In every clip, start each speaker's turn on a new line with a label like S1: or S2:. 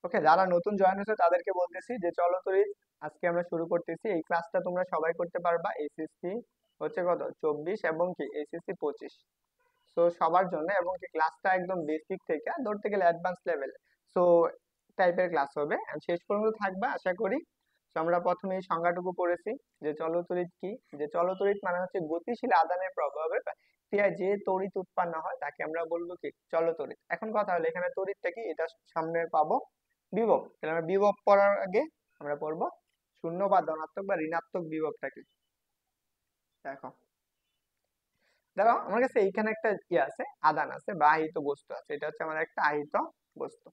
S1: ওকে, যারা নতুন জয়েন হয়েছে তাদেরকে বলতেছি যে চলো তরি আজকে আমরা শুরু করতেছি। এই ক্লাসটা তোমরা সবাই করতে পারবা। এসএসসি হচ্ছে কত 24 এবং কি এসএসসি 25, সো সবার জন্য, এবং কি ক্লাসটা একদম বেসিক থেকে ধরতে গেলে অ্যাডভান্স লেভেল সো টাইপের ক্লাস হবে and শেষ পর্যন্ত থাকবে আশা করি। তো আমরা প্রথমে এই সংজ্ঞাটুকু পড়েছি যে চলতড়িৎ কি। যে চলতড়িৎ মানে হচ্ছে গতিশীল আদানের প্রভাবে ক্রিয়ায় যে তড়িৎ উৎপন্ন হয় তাকে আমরা বলবো কি চলতড়িৎ। এখন কথা হলো এখানে তড়িৎটা কি, এটা সামনে পাবো বিভব। তাহলে আমরা বিভব পড়ার আগে আমরা পড়বো শূন্য বা ধনাত্মক বা ঋণাত্মক বিভবটা কি। দেখো দেখো আমার কাছে এইখানে একটা আছে, আদান আছে বা আহিত বস্তু আছে। এটা হচ্ছে আমার একটা আহিত বস্তু।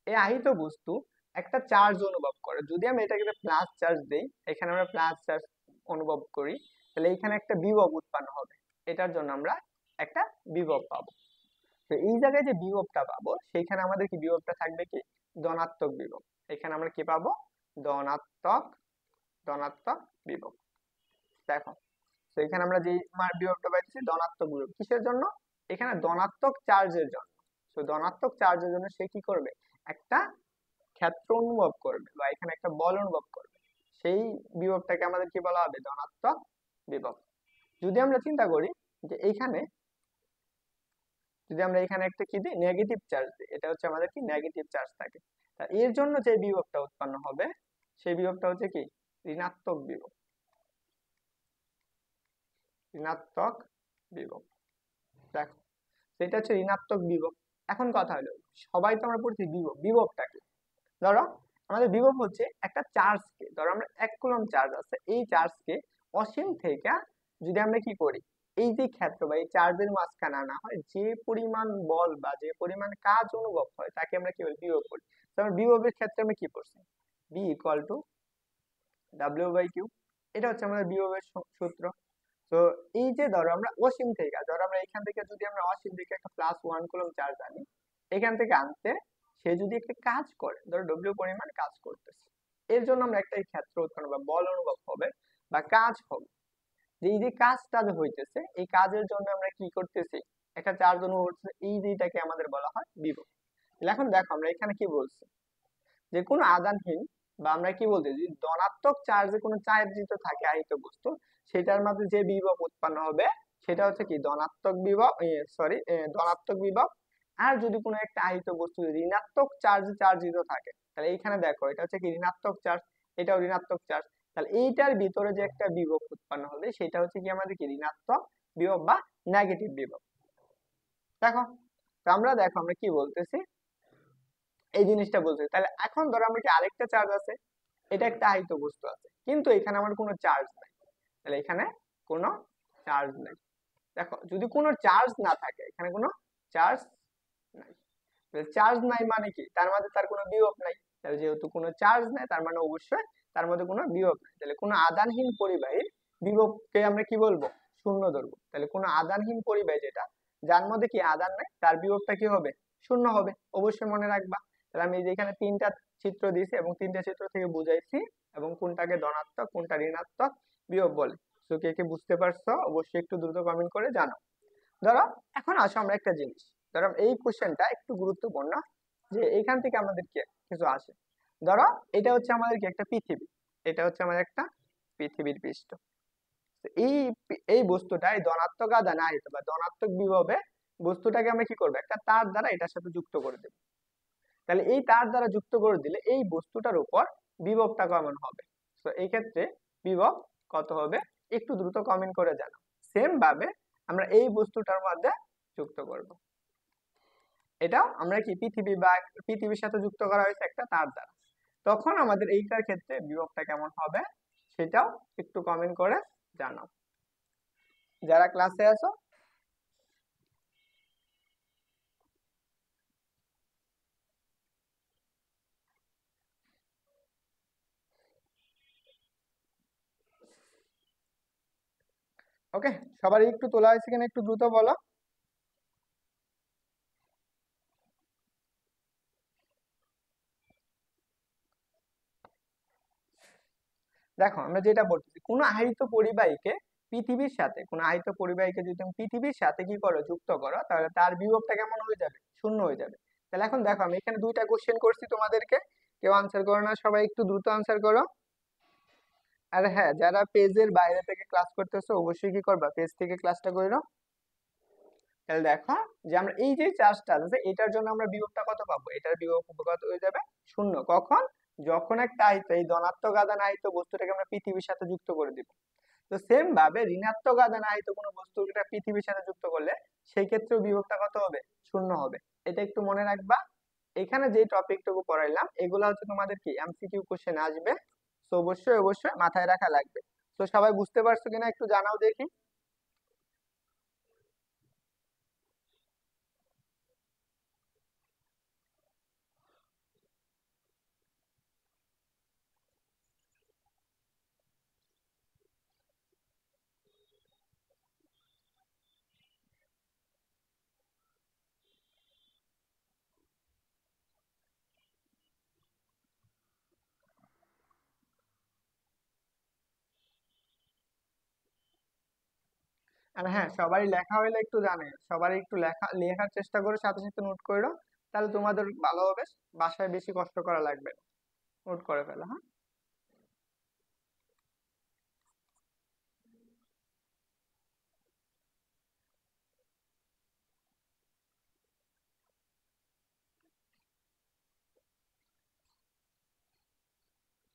S1: এই আহিত বস্তু একটা চার্জ অনুভব করে। যদি আমি এটাকে প্লাস চার্জ দেই, এখানে আমরা প্লাস চার্জ অনুভব করি, তাহলে এখানে একটা বিভব উৎপন্ন হবে। এটার জন্য আমরা একটা বিভব পাবো। তো এই জায়গায় যে বিভবটা পাবো সেইখানে আমাদের কি বিভবটা থাকবে কি ধনাত্মক বিভব। এখানে আমরা কি পাবো ধনাত্মক ধনাত্মক বিভব। দেখো তো এখানে আমরা যে বিভবটা পাইতেছি ধনাত্মক বিভব কিসের জন্য, এখানে ধনাত্মক চার্জের জন্য। তো ধনাত্মক চার্জের জন্য সে কি করবে, একটা ক্ষেত্র অনুভব করবে বা এখানে একটা বল অনুভব করবে। সেই বিভবটাকে আমাদের কি বলা হবে ধনাত্মক বিভব। যদি আমরা চিন্তা করি যে এইখানে যদি আমরা এখানে একটা কি দিই নেগেটিভ চার্জ দিই, এটা হচ্ছে আমাদের কি নেগেটিভ চার্জ থাকে, তা এর জন্য যে বিভবটা উৎপন্ন হবে সেই বিভবটা হচ্ছে কি ঋণাত্মক বিভব। ঋণাত্মক বিভব দেখো সেটা হচ্ছে ঋণাত্মক বিভব। এখন কথা হলো সবাই তো আমরা পড়ছি বিভব, বিভবটা কি। ধরো আমাদের বিভব হচ্ছে একটা চার্জকে, ধরো আমরা 1 কুলম্ব চার্জ আছে, এই চার্জকে অসীম থেকে যদি আমরা কি করি এই যে ক্ষেত্র বা এই চার্জের মাঝখানে আনা হয়, যে পরিমাণ বল বা যে পরিমাণ কাজ অনুভব হয় তাকে আমরা কি বলি বিভব বলি। তো আমরা বিভবের ক্ষেত্রে আমরা কি পড়ছি বি ইকুয়াল টু W/Q, এটা হচ্ছে আমাদের বিভবের সূত্র। তো এই যে ধরো আমরা অসীম থেকে, ধরো আমরা এখান থেকে যদি আমরা অসীম থেকে একটা +1 কুলম্ব চার্জ আনি, এখান থেকে আনতে সে যদি একটা কাজ করে, ধরো W পরিমাণ কাজ করতেছে, এর জন্য আমরা একটা এই ক্ষেত্র উৎপন্ন বা বল অনুভব হবে বা কাজ হবে। যে এই যে কাজটা যে হইতেছে এই কাজের জন্য আমরা কি করতেছি একটা চার্জ অনুভব করতেছে, এই যেটাকে আমাদের বলা হয় বিভব। এখন দেখো আমরা এখানে কি বলছি যে কোনো আধানহীন বা আমরা কি বলতেছি ধনাত্মক চার্জে কোনো চার্জিত থাকে আহিত বস্তু, সেটার মধ্যে যে বিভব উৎপন্ন হবে সেটা হচ্ছে কি ধনাত্মক বিভব, সরি ধনাত্মক বিভব। আর যদি কোনো একটা আহিত বস্তু ঋণাত্মক চার্জ চার্জিত থাকে, তাহলে এইখানে দেখো এটা হচ্ছে কি ঋণাত্মক চার্জ, এটাও ঋণাত্মক চার্জ, তাহলে এইটার ভিতরে যে একটা বিভব উৎপন্ন হবে সেটা হচ্ছে কি আমাদের কি ঋণাত্মক বিভব বা নেগেটিভ বিভব। দেখো তো আমরা দেখো আমরা কি বলতেছি এই জিনিসটা বলতে। তাহলে এখন ধরো আমরা কি আরেকটা চার্জ আছে, এটা একটা আহিত বস্তু আছে কিন্তু এখানে আমার কোনো চার্জ নাই, তাহলে এখানে কোনো চার্জ নাই। দেখো যদি কোনো চার্জ না থাকে, এখানে কোনো চার্জ নাই, চার্জ নাই মানে কি তার মধ্যে তার কোনো বিভব নাই। তাহলে যেহেতু কোনো চার্জ নাই তার মানে অবশ্যই তার মধ্যে কোনো বিভব নাই। তাহলে কোনো আধানহীন পরিবাহীর বিভবকে আমরা কি বলবো শূন্য ধরবো। তাহলে কোনো আধানহীন পরিবাহী যেটা যার মধ্যে কি আধান নাই তার বিভবটা কি হবে শূন্য হবে, অবশ্যই মনে রাখবা। তাহলে আমি যেখানে 3টা চিত্র দিয়েছি এবং 3টা চিত্র থেকে বুঝাইছি এবং কোনটাকে ধনাত্মক কোনটা ঋণাত্মক বিভব বলে। তো কে কে বুঝতে পারছো অবশ্যই একটু দ্রুত কমেন্ট করে জানাও। ধরো এখন আসো আমরা একটা জিনিস, ধরো এই কোশ্চেনটা একটু গুরুত্বপূর্ণ যে এখান থেকে আমাদের কি কিছু আসে। ধরো এটা হচ্ছে আমাদের কি একটা পৃথিবী, এটা হচ্ছে আমাদের একটা পৃথিবীর পৃষ্ঠ। তো এই বস্তুটা এই ধনাত্মক আধানে আহিত বা ধনাত্মক বিভবে বস্তুটাকে আমরা কি করবো একটা তার দ্বারা এটার সাথে যুক্ত করে দেব। তাহলে এই তার দ্বারা যুক্ত করে দিলে এই বস্তুটার উপর বিভবটা কেমন হবে। তো এই ক্ষেত্রে বিভব কত হবে একটু দ্রুত কমেন্ট করে জানাও। সেম ভাবে আমরা এই বস্তুটার মধ্যে যুক্ত করব, এটাও আমরা কি পৃথিবী বা পৃথিবীর সাথে যুক্ত করা হয়েছে একটা তার দ্বারা, তখন আমাদের এইটার ক্ষেত্রে বিভবটা কেমন হবে সেটাও একটু কমেন্ট করে জানাও যারা ক্লাসে আছো। ওকে, সবার একটু তোলা হয়েছে কিনা একটু দ্রুত বলো। দেখো আমরা যেটা বলতেছি কোন আহিত পরিবাহীকে পৃথিবীর সাথে, কোন আহিত পরিবাহীকে যদি তুমি পৃথিবীর সাথে কি করো যুক্ত করো, তাহলে তার বিভবটা কেমন হয়ে যাবে শূন্য হয়ে যাবে। তাহলে এখন দেখো আমি এখানে দুইটা কোশ্চেন করছি তোমাদেরকে, কেউ আনসার করো না, সবাই একটু দ্রুত আনসার করো। আর হ্যাঁ, যারা পেজের বাইরে থেকে ক্লাস করতেছো অবশ্যই কি করবা, পেজ থেকে ক্লাসটা করো। তাহলে দেখো যে আমরা এই যে চার্জটা আছে এটার জন্য আমরা বিভবটা কত পাবো, এটার বিভব কত হয়ে যাবে, শূন্য। কখন? যখন একটা আহিত, এই ধনাত্মক আধান আহিত বস্তুটাকে আমরা পৃথিবীর সাথে যুক্ত করে দিব। তো সেম ভাবে ঋণাত্মক আধান আহিত কোনো বস্তুটা পৃথিবীর সাথে যুক্ত করলে সেই ক্ষেত্রেও বিভবটা কত হবে, শূন্য হবে। এটা একটু মনে রাখবা। এখানে যে টপিকটুকু পড়াইলাম এগুলা হচ্ছে তোমাদের কি এমসিকিউ কোশ্চেন আসবে, তো অবশ্যই অবশ্যই মাথায় রাখা লাগবে। তো সবাই বুঝতে পারছো কিনা একটু জানাও দেখি। আর হ্যাঁ, সবারই লেখা হইলে একটু জানে, সবারই একটু লেখার চেষ্টা করো, সাথে সাথে নোট করো, তাহলে তোমাদের ভালো হবে। বাসায় বেশি কষ্ট করা লাগবে না, নোট করে ফেলো, হ্যাঁ।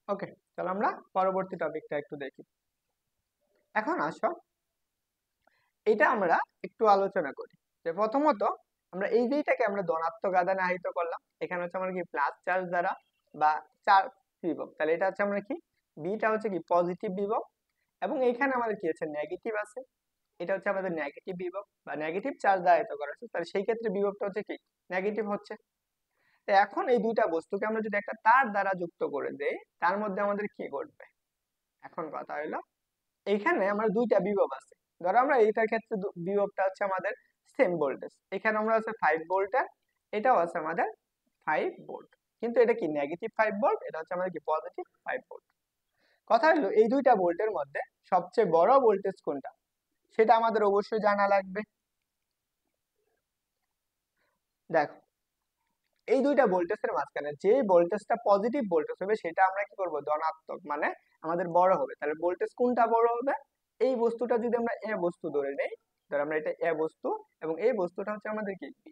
S1: ওকে, তাহলে আমরা পরবর্তী টপিকটা একটু দেখি। এখন আসো, এটা আমরা একটু আলোচনা করি। যে প্রথমত আমরা এই যেটাকে আমরা ধনাত্মক আধানে আহিত করলাম, এখানে হচ্ছে আমরা কি প্লাস চার্জ দ্বারা বা চার্জ বিভব, তাহলে এটা হচ্ছে আমরা কি, বিটা হচ্ছে কি পজিটিভ বিভব, এবং এইখানে আমাদের কি আছে নেগেটিভ আছে, এটা হচ্ছে আমাদের নেগেটিভ বিভব বা নেগেটিভ চার্জ দ্বারা আহিত করা হচ্ছে, তাহলে সেই ক্ষেত্রে বিভবটা হচ্ছে কি নেগেটিভ হচ্ছে। তো এখন এই দুইটা বস্তুকে আমরা যদি একটা তার দ্বারা যুক্ত করে দেই, তার মধ্যে আমাদের কি ঘটবে। এখন কথা হলো, এইখানে আমার দুইটা বিভব আছে। ধরো আমরা এইটার ক্ষেত্রে বিভবটা হচ্ছে আমাদের সেম ভোল্টেজ, এখানে আমরা আছে 5 ভোল্টের, এটাও আছে আমাদের 5 ভোল্ট, কিন্তু এটা কি নেগেটিভ 5 ভোল্ট, এটা হচ্ছে আমাদের কি পজিটিভ 5 ভোল্ট। কথা হলো এই দুইটা ভোল্টের মধ্যে সবচেয়ে বড় ভোল্টেজ কোনটা, সেটা আমাদের অবশ্যই জানা লাগবে। দেখো, এই দুইটা ভোল্টেজের মাঝখানে যে ভোল্টেজটা পজিটিভ ভোল্টেজ হবে সেটা আমরা কি করব, ধনাত্মক, মানে আমাদের বড় হবে। তাহলে ভোল্টেজ কোনটা বড় হবে, এই বস্তুটা যদি আমরা এ বস্তু ধরে নেই, ধর আমরা এটা এ বস্তু, এবং এই বস্তুটা হচ্ছে আমাদের কি বি।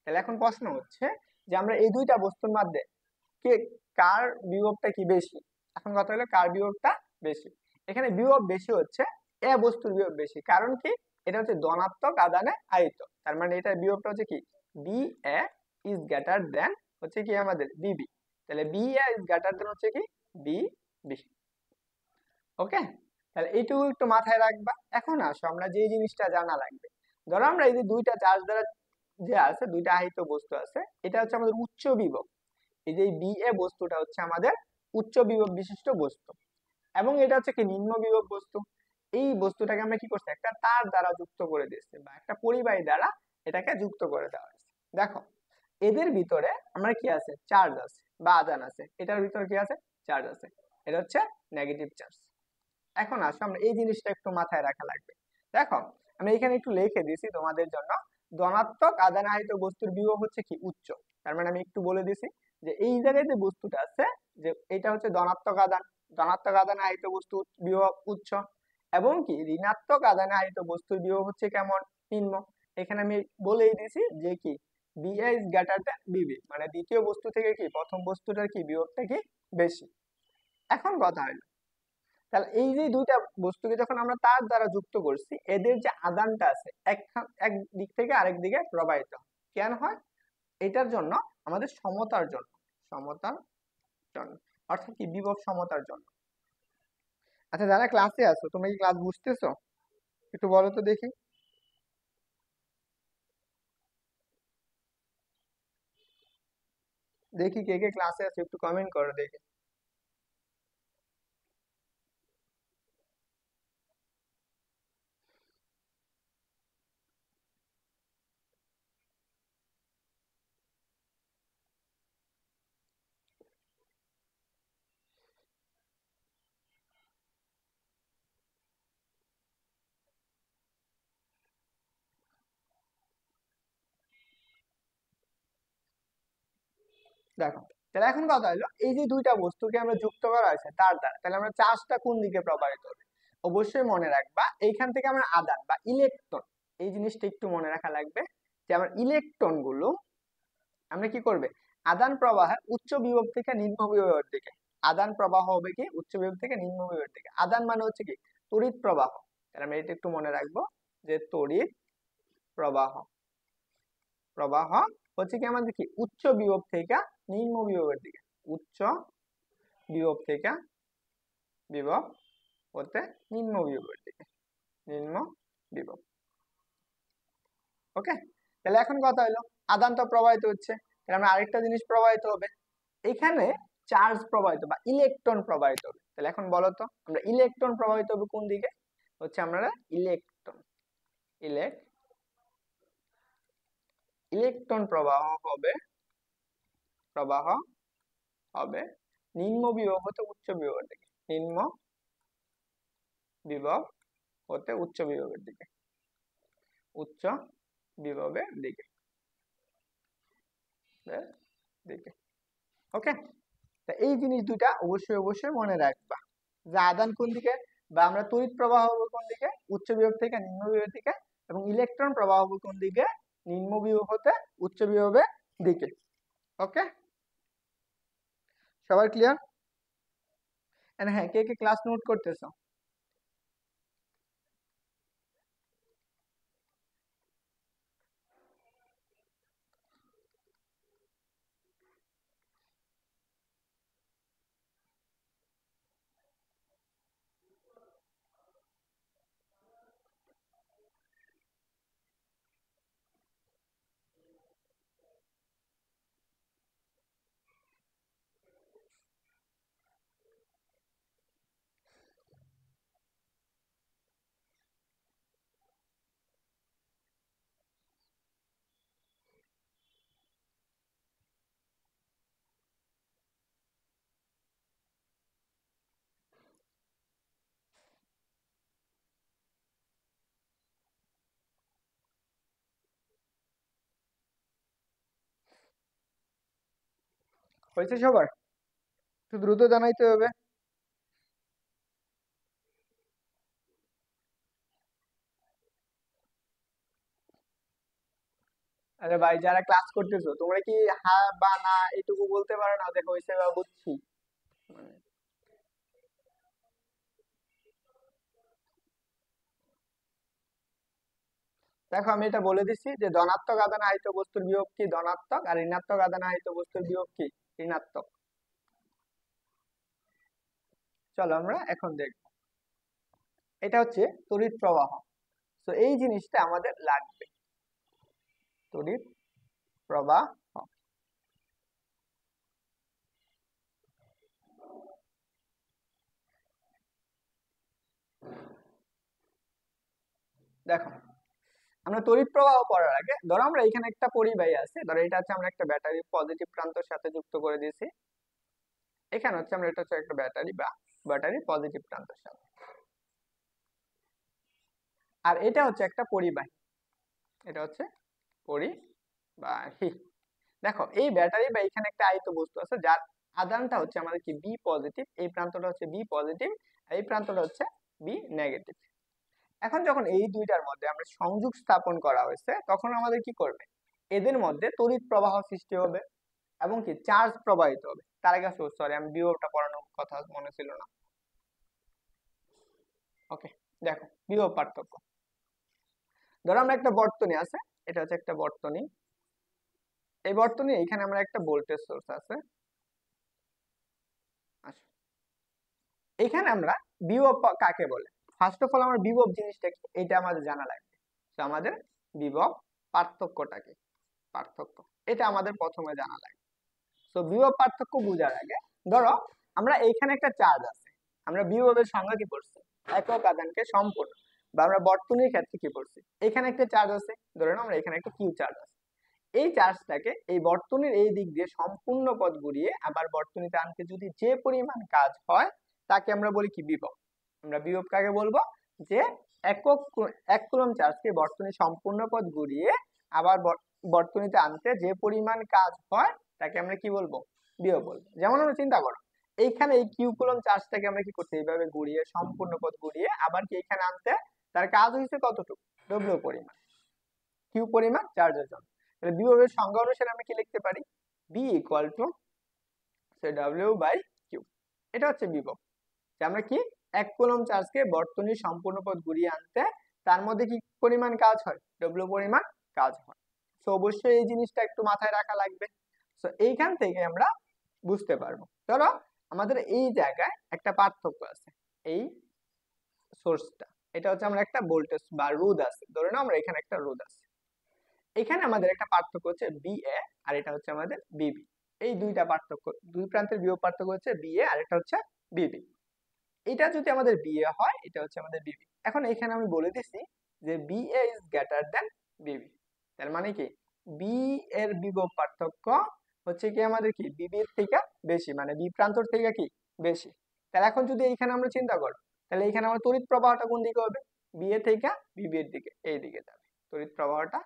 S1: তাহলে এখন প্রশ্ন হচ্ছে যে আমরা এই দুইটা বস্তুর মধ্যে কে, কার বিভবটা কি বেশি। এখন কথা হলো কার বিভবটা বেশি, এখানে বিভব বেশি হচ্ছে এ বস্তুর বিভব বেশি, কারণ কি, এটা হচ্ছে ধনাত্মক আধানে আহিত, তার মানে এটার বিভবটা হচ্ছে কি V A is greater than হচ্ছে কি আমাদের বিবি। তাহলে V A is greater than হচ্ছে কি বি বি। ওকে, তাহলে এইটুকু একটু মাথায় রাখবা। এখন আসো আমরা যে জিনিসটা জানা লাগবে, ধরো আমরা এই যে দুইটা চার্জ দ্বারা যে আছে, দুইটা আহিত বস্তু আছে, এটা হচ্ছে আমাদের উচ্চ বিভব, এই যে বি এ বস্তুটা হচ্ছে আমাদের উচ্চ বিভব বিশিষ্ট বস্তু, এবং এটা হচ্ছে কি নিম্ন বিভব বস্তু। এই বস্তুটাকে আমরা কি করছি, একটা তার দ্বারা যুক্ত করে দিয়েছি বা একটা পরিবাহী দ্বারা এটাকে যুক্ত করে দেওয়া হয়েছে। দেখো, এদের ভিতরে আমরা কি আছে, চার্জ আছে বা আধান আছে, এটার ভিতরে কি আছে, চার্জ আছে, এটা হচ্ছে নেগেটিভ চার্জ। এখন আসো আমরা এই জিনিসটা একটু মাথায় রাখা লাগবে। দেখো, আমি এখানে একটু লিখে দিয়েছি তোমাদের জন্য, ধনাত্মক আধানায়িত বস্তুর বিভব হচ্ছে কি উচ্চ। তার মানে আমি একটু বলে দিছি যে এই জায়গায় যে বস্তুটা আছে, যে এটা হচ্ছে ধনাত্মক আধান, ধনাত্মক আধানে আহিত বস্তু বিভব উচ্চ, এবং কি ঋণাত্মক আধানে আহিত বস্তুর বিভব হচ্ছে কেমন, নিম্ন। এখানে আমি বলেই দিছি যে কি বিএ ইজ গ্রেটার দ্যান বিবি, মানে দ্বিতীয় বস্তু থেকে কি প্রথম বস্তুটার কি বিভবটা কি বেশি। এখন কথা হলো, তাহলে এই যে দুইটা বস্তুকে যখন আমরা তার দ্বারা যুক্ত করছি, এদের যে আদানটা আছে এক দিক থেকে আরেক দিকে প্রবাহিত হয়। কেন হয়, এটার জন্য আমাদের সমতার জন্য, সমতার জন্য, অর্থাৎ কি বিভব সমতার জন্য। আচ্ছা, যারা ক্লাসে আছো তোমরা কি ক্লাস বুঝতেছো, একটু বলো তো দেখি। দেখি কে কে ক্লাসে আছো, একটু কমেন্ট করো দেখি। দেখো, তাহলে এখন কথা হলো এই যে দুইটা বস্তুকে আমরা যুক্ত করা হয়েছে তার দ্বারা, তাহলে আমরা চার্জটা কোন দিকে প্রবাহিত হবে? অবশ্যই মনে রাখবা এইখান থেকে আমরা আধান বা ইলেকট্রন, এই জিনিসটা একটু মনে রাখা লাগবে যে আমার ইলেকট্রন গুলো আমরা কি করবে, আদান প্রবাহ উচ্চ বিভব থেকে নিম্ন বিভবের দিকে, আদান প্রবাহ হবে কি উচ্চ বিভব থেকে নিম্ন বিভবের দিকে। আদান মানে হচ্ছে কি তড়িৎ প্রবাহ, তাহলে আমরা এটা একটু মনে রাখবো যে তড়িৎ প্রবাহ, প্রবাহ হচ্ছে কি আমাদের কি উচ্চ বিভব থেকে নিম্ন বিভবের দিকে, উচ্চ বিভব থেকে বিভব হতে নিম্ন বিভবের দিকে, নিম্ন বিভব। ওকে, তাহলে এখন কথা হলো আদান তো প্রবাহিত হচ্ছে, তাহলে আমরা আরেকটা জিনিস প্রবাহিত হবে, এখানে চার্জ প্রবাহিত বা ইলেকট্রন প্রবাহিত হবে। তাহলে এখন বলো তো আমরা ইলেকট্রন প্রবাহিত হবে কোন দিকে? হচ্ছে আমরা ইলেকট্রন, ইলেকট্রন প্রবাহ হবে, প্রবাহ হবে নিম্ন বিভব হতে উচ্চ বিভবের দিকে, নিম্ন বিভব হতে উচ্চ বিভবের দিকে, উচ্চ বিভবের দিকে, দিকে। ওকে, তা এই জিনিস দুটা অবশ্যই অবশ্যই মনে রাখবা যে আদান কোন দিকে বা আমরা তড়িৎ প্রবাহ হবে কোন দিকে, উচ্চ বিভব থেকে নিম্ন বিভবের দিকে, এবং ইলেকট্রন প্রবাহ হবে কোন দিকে, নিম্ন বিভব হতে উচ্চ বিভবের দিকে। ওকে, সবার ক্লিয়ার? হ্যাঁ, কে কে ক্লাস নোট করতেছো? হয়েছে সবার? একটু দ্রুত জানাইতে হবে। আরে ভাই, যারা ক্লাস করতেছো তোমরা কি হ্যাঁ বা না এটুকু বলতে পারো না, দেখো হয়েছে বা বুঝছি? মানে দেখো, আমি এটা বলে দিচ্ছি যে ধনাত্মক আধানে আহিত বস্তুর বিভব কি ধনাত্মক, আর ঋণাত্মক আধানে আহিত বস্তুর বিভব কি ঋণাত্মক। চলো আমরা এখন দেখব, এটা হচ্ছে তড়িৎ প্রবাহ। তো এই জিনিসটা আমাদের লাগবে, তড়িৎ প্রবাহ। দেখো, আমরা তড়িৎ প্রবাহ পড়ার আগে ধরো আমরা এখানে একটা পরিবাহী আছে, ধরো এটা হচ্ছে আমরা একটা ব্যাটারি পজিটিভ প্রান্তের সাথে যুক্ত করে দিয়েছি, এখানে হচ্ছে আমরা এটা হচ্ছে একটা ব্যাটারি বা ব্যাটারি পজিটিভ প্রান্তের সাথে, আর এটা হচ্ছে একটা পরিবাহী, এটা হচ্ছে পরিবাহী। দেখো এই ব্যাটারি বা এখানে একটা আহিত বস্তু আছে যার আধানটা হচ্ছে আমাদের কি বি পজিটিভ, এই প্রান্তটা হচ্ছে বি পজিটিভ, এই প্রান্তটা হচ্ছে বি নেগেটিভ। এখন যখন এই দুইটার মধ্যে আমরা সংযোগ স্থাপন করা হয়েছে তখন আমাদের কি করবে, এদের মধ্যে তড়িৎ প্রবাহ সৃষ্টি হবে এবং কি চার্জ প্রবাহিত হবে। তার আগে সরি, আমি বিভবটা পড়ানোর কথা মনে ছিল না। ওকে, দেখো বিভব পার্থক্য, ধরো আমরা একটা বর্তনী আছে, এটা হচ্ছে একটা বর্তনী, এই বর্তনী এখানে আমরা একটা ভোল্টেজ সোর্স আছে, আচ্ছা এখানে আমরা বিভব কাকে বলে, ফার্স্ট অফ অল আমার বিভব জিনিসটা কি এটা আমাদের জানা লাগবে। তো আমাদের বিভব পার্থক্যটা কি, পার্থক্য এটা আমাদের প্রথমে জানা লাগবে। তো বিভব পার্থক্য বোঝার আগে ধরো আমরা এইখানে একটা চার্জ আছে, আমরা বিভবের সংজ্ঞা কি পড়ছি, একক আধানকে সম্পূর্ণ, বা আমরা বর্তনীর ক্ষেত্রে কি পড়ছি, এখানে একটা চার্জ আছে, ধরে নাও আমরা এখানে একটা কিউ চার্জ আছে, এই চার্জটাকে এই বর্তনীর এই দিক দিয়ে সম্পূর্ণ পথ ঘুরিয়ে আবার বর্তনীতে আনতে যদি যে পরিমাণ কাজ হয় তাকে আমরা বলি কি বিভব। আমরা বিভব কাকে বলবো, যে এক কুলম্ব চার্জকে বর্তনী সম্পূর্ণ পথ ঘুরিয়ে আবার বর্তনীতে আনতে যে পরিমাণ কাজ হয় তাকে আমরা কি বলবো, বিভব বলবো। যেমন আমরা চিন্তা করো, এইখানে এই কিউ কুলম্ব চার্জটাকে আমরা কি করতে, এইভাবে ঘুরিয়ে সম্পূর্ণ পথ ঘুরিয়ে আবার কি এখানে আনতে, তার কাজ হয়েছে কতটুকু, ডব্লিউ পরিমাণ, কিউ পরিমাণ চার্জের জন্য। তাহলে বিভবের সংজ্ঞা অনুসারে আমরা কি লিখতে পারি, V equal to W by Q. এটা হচ্ছে বিভব, যে আমরা কি 1 কুলম্ব চার্জকে বর্তনীর সম্পূর্ণ পথ ঘুরিয়ে আনতে তার মধ্যে কি পরিমাণ কাজ হয়, ডব্লিউ পরিমাণ কাজ হয়। তো অবশ্যই এই জিনিসটা একটু মাথায় রাখা লাগবে। তো এইখান থেকে আমরা বুঝতে পারবো, ধরো আমাদের এই জায়গায় একটা পার্থক্য আছে, এই সোর্সটা, এটা হচ্ছে আমরা একটা ভোল্টেজ বা রোধ আছে, ধরে নাও আমরা এখানে একটা রোধ আছে, এখানে আমাদের একটা পার্থক্য হচ্ছে বিএ আর এটা হচ্ছে আমাদের বিবি। এই দুইটা পার্থক্য, দুই প্রান্তের বিভব পার্থক্য হচ্ছে বিএ আর এটা হচ্ছে বিবি। এটা যদি আমাদের বিএ হয়, এটা হচ্ছে আমাদের বিবি। এখন এখানে আমি বলে দিছি যে বিএ ইজ গ্রেটার দেন বিবি, তার মানে কি বি এর বিভব পার্থক্য হচ্ছে কি আমাদের কি বিবি এর থেকে বেশি, মানে বি প্রান্তর থেকে কি বেশি। তাহলে এখন যদি এইখানে আমরা চিন্তা করো, তাহলে এখানে আমার তড়িৎ প্রবাহটা কোন দিকে হবে, বিএ থেকে বিবি এর দিকে, এই দিকে যাবে তড়িৎ প্রবাহটা,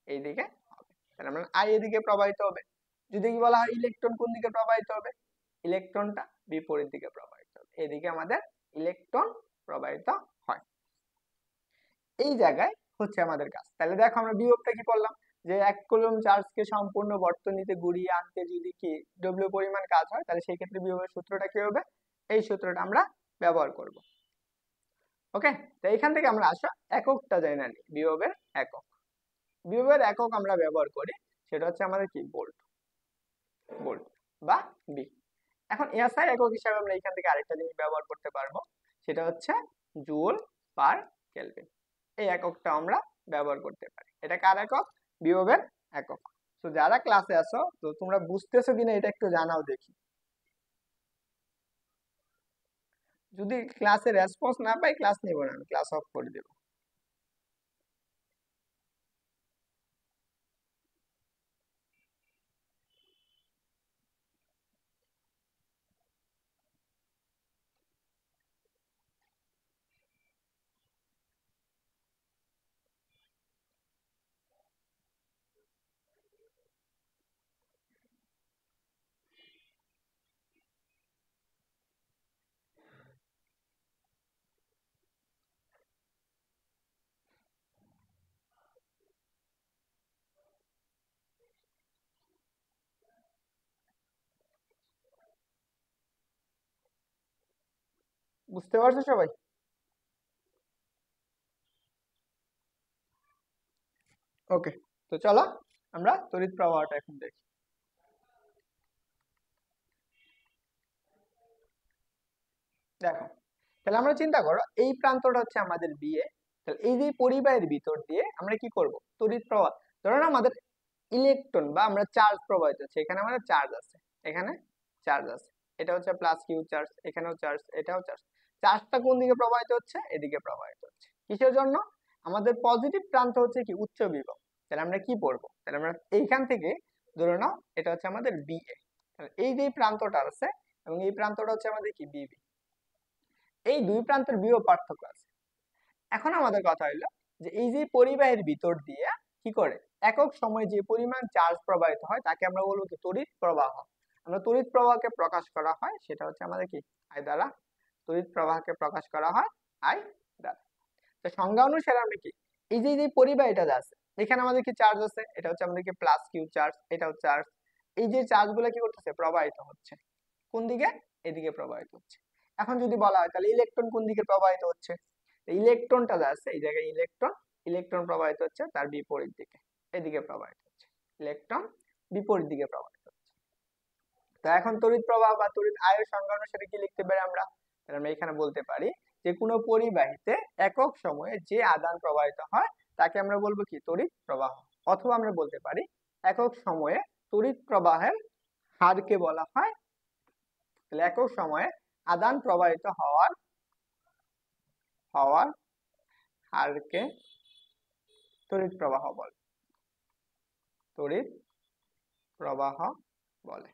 S1: এই দিকে হবে। তাহলে আমরা আই এদিকে প্রবাহিত হবে। যদি কি বলা হয় ইলেকট্রন কোন দিকে প্রবাহিত হবে, ইলেকট্রনটা বিপরীত দিকে প্রবাহিত হবে, এদিকে আমাদের ইলেকট্রন প্রবাহিত হয়। এই জায়গায় হচ্ছে আমাদের কাজ। তাহলে দেখো আমরা বিভবটা কি করলাম, যে 1 কুলম্ব চার্জকে সম্পূর্ণ বর্তনীতে ঘুরিয়ে আনতে যদি কি ডব্লিউ পরিমাণ কাজ হয়, তাহলে সেই ক্ষেত্রে বিভবের সূত্রটা কি হবে, এই সূত্রটা আমরা ব্যবহার করব। ওকে, তো এখান থেকে আমরা আসো এককটা জেনে নিই, বিভবের একক। বিভবের একক আমরা ব্যবহার করি, সেটা হচ্ছে আমাদের কি ভোল্ট, ভোল্ট বা বি। এখন এসআই একক হিসাবে আমরা এখান থেকে আরেকটা জিনিস ব্যবহার করতে পারবো, সেটা হচ্ছে জুল পার কেলভিন। এই এককটা আমরা ব্যবহার করতে পারি। এটা কার একক, বিভবের একক। তো যারা ক্লাসে আছো, তো তোমরা বুঝতেছো কিনা এটা একটু জানাও দেখি। যদি ক্লাসে রেসপন্স না পাই, ক্লাস নিব না, আমি ক্লাস অফ করে দেব। বুঝতে পারছো সবাই? ওকে, তো চলো আমরা তড়িৎ প্রবাহটা এখন দেখি। দেখো, তাহলে আমরা চিন্তা করো এই প্রান্তটা হচ্ছে আমাদের বিএ, তাহলে এই যে পরিবাহের ভিতর দিয়ে আমরা কি করব, তড়িৎ প্রবাহ, ধরুন আমাদের ইলেকট্রন বা আমরা চার্জ প্রবাহিত হচ্ছে, এখানে আমাদের চার্জ আছে, এখানে চার্জ আছে, এটা হচ্ছে প্লাস কিউ চার্জ, এখানেও চার্জ, এটাও চার্জ। চার্জটা কোন দিকে প্রবাহিত হচ্ছে, এদিকে প্রবাহিত হচ্ছে। কিসের জন্য, আমাদের পজিটিভ প্রান্ত হচ্ছে কি উচ্চ বিভব। তাহলে আমরা কি পড়বো, তাহলে আমরা এইখান থেকে ধরে নাও এটা হচ্ছে আমাদের বিএ, তাহলে এই যে প্রান্তটা আছে এবং এই প্রান্তটা হচ্ছে আমাদের কি বিবি। এই দুই প্রান্তের বিভব পার্থক্য আছে। এখন আমাদের কথা হলো যে এই যে পরিবাহের ভিতর দিয়ে কি করে একক সময়ে যে পরিমাণ চার্জ প্রবাহিত হয় তাকে আমরা বলবো কি তড়িৎ প্রবাহ। আমরা তড়িৎ প্রবাহকে প্রকাশ করা হয় সেটা হচ্ছে আমাদের কি আই দ্বারা, তড়িৎ প্রবাহকে প্রকাশ করা হয় আই দ্বারা। তো সংজ্ঞা অনুসারে আমরা কি এই যে পরিবাহীটা আছে, এখানে আমাদের কি চার্জ আছে, এটা হচ্ছে আমাদের কি প্লাস কিউ চার্জ, এটাও চার্জ। এই যে চার্জগুলো কি করতেছে, প্রবাহিত হচ্ছে কোন দিকে, এদিকে প্রবাহিত হচ্ছে। এখন যদি বলা হয় তাহলে ইলেকট্রন কোন দিকে প্রবাহিত হচ্ছে, ইলেকট্রনটা যা আছে এই জায়গায় ইলেকট্রন, ইলেকট্রন প্রবাহিত হচ্ছে তার বিপরীত দিকে, এদিকে প্রবাহিত হচ্ছে, ইলেকট্রন বিপরীত দিকে প্রবাহিত হচ্ছে। তো এখন তড়িৎ প্রবাহ বা তড়িৎ আয়ের সংজ্ঞা অনুসারে কি লিখতে পারি আমরা, তাহলে আমরা এখানে বলতে পারি যে কোনো পরিবাহীতে একক সময়ে যে আদান প্রবাহিত হয় তাকে আমরা বলবো কি তড়িৎ প্রবাহ। অথবা আমরা বলতে পারি একক সময়ে তড়িৎ প্রবাহের হারকে বলা হয়, তাহলে একক সময়ে আদান প্রবাহিত হওয়ার হওয়ার হারকে তড়িৎ প্রবাহ বলে, তড়িৎ প্রবাহ বলে।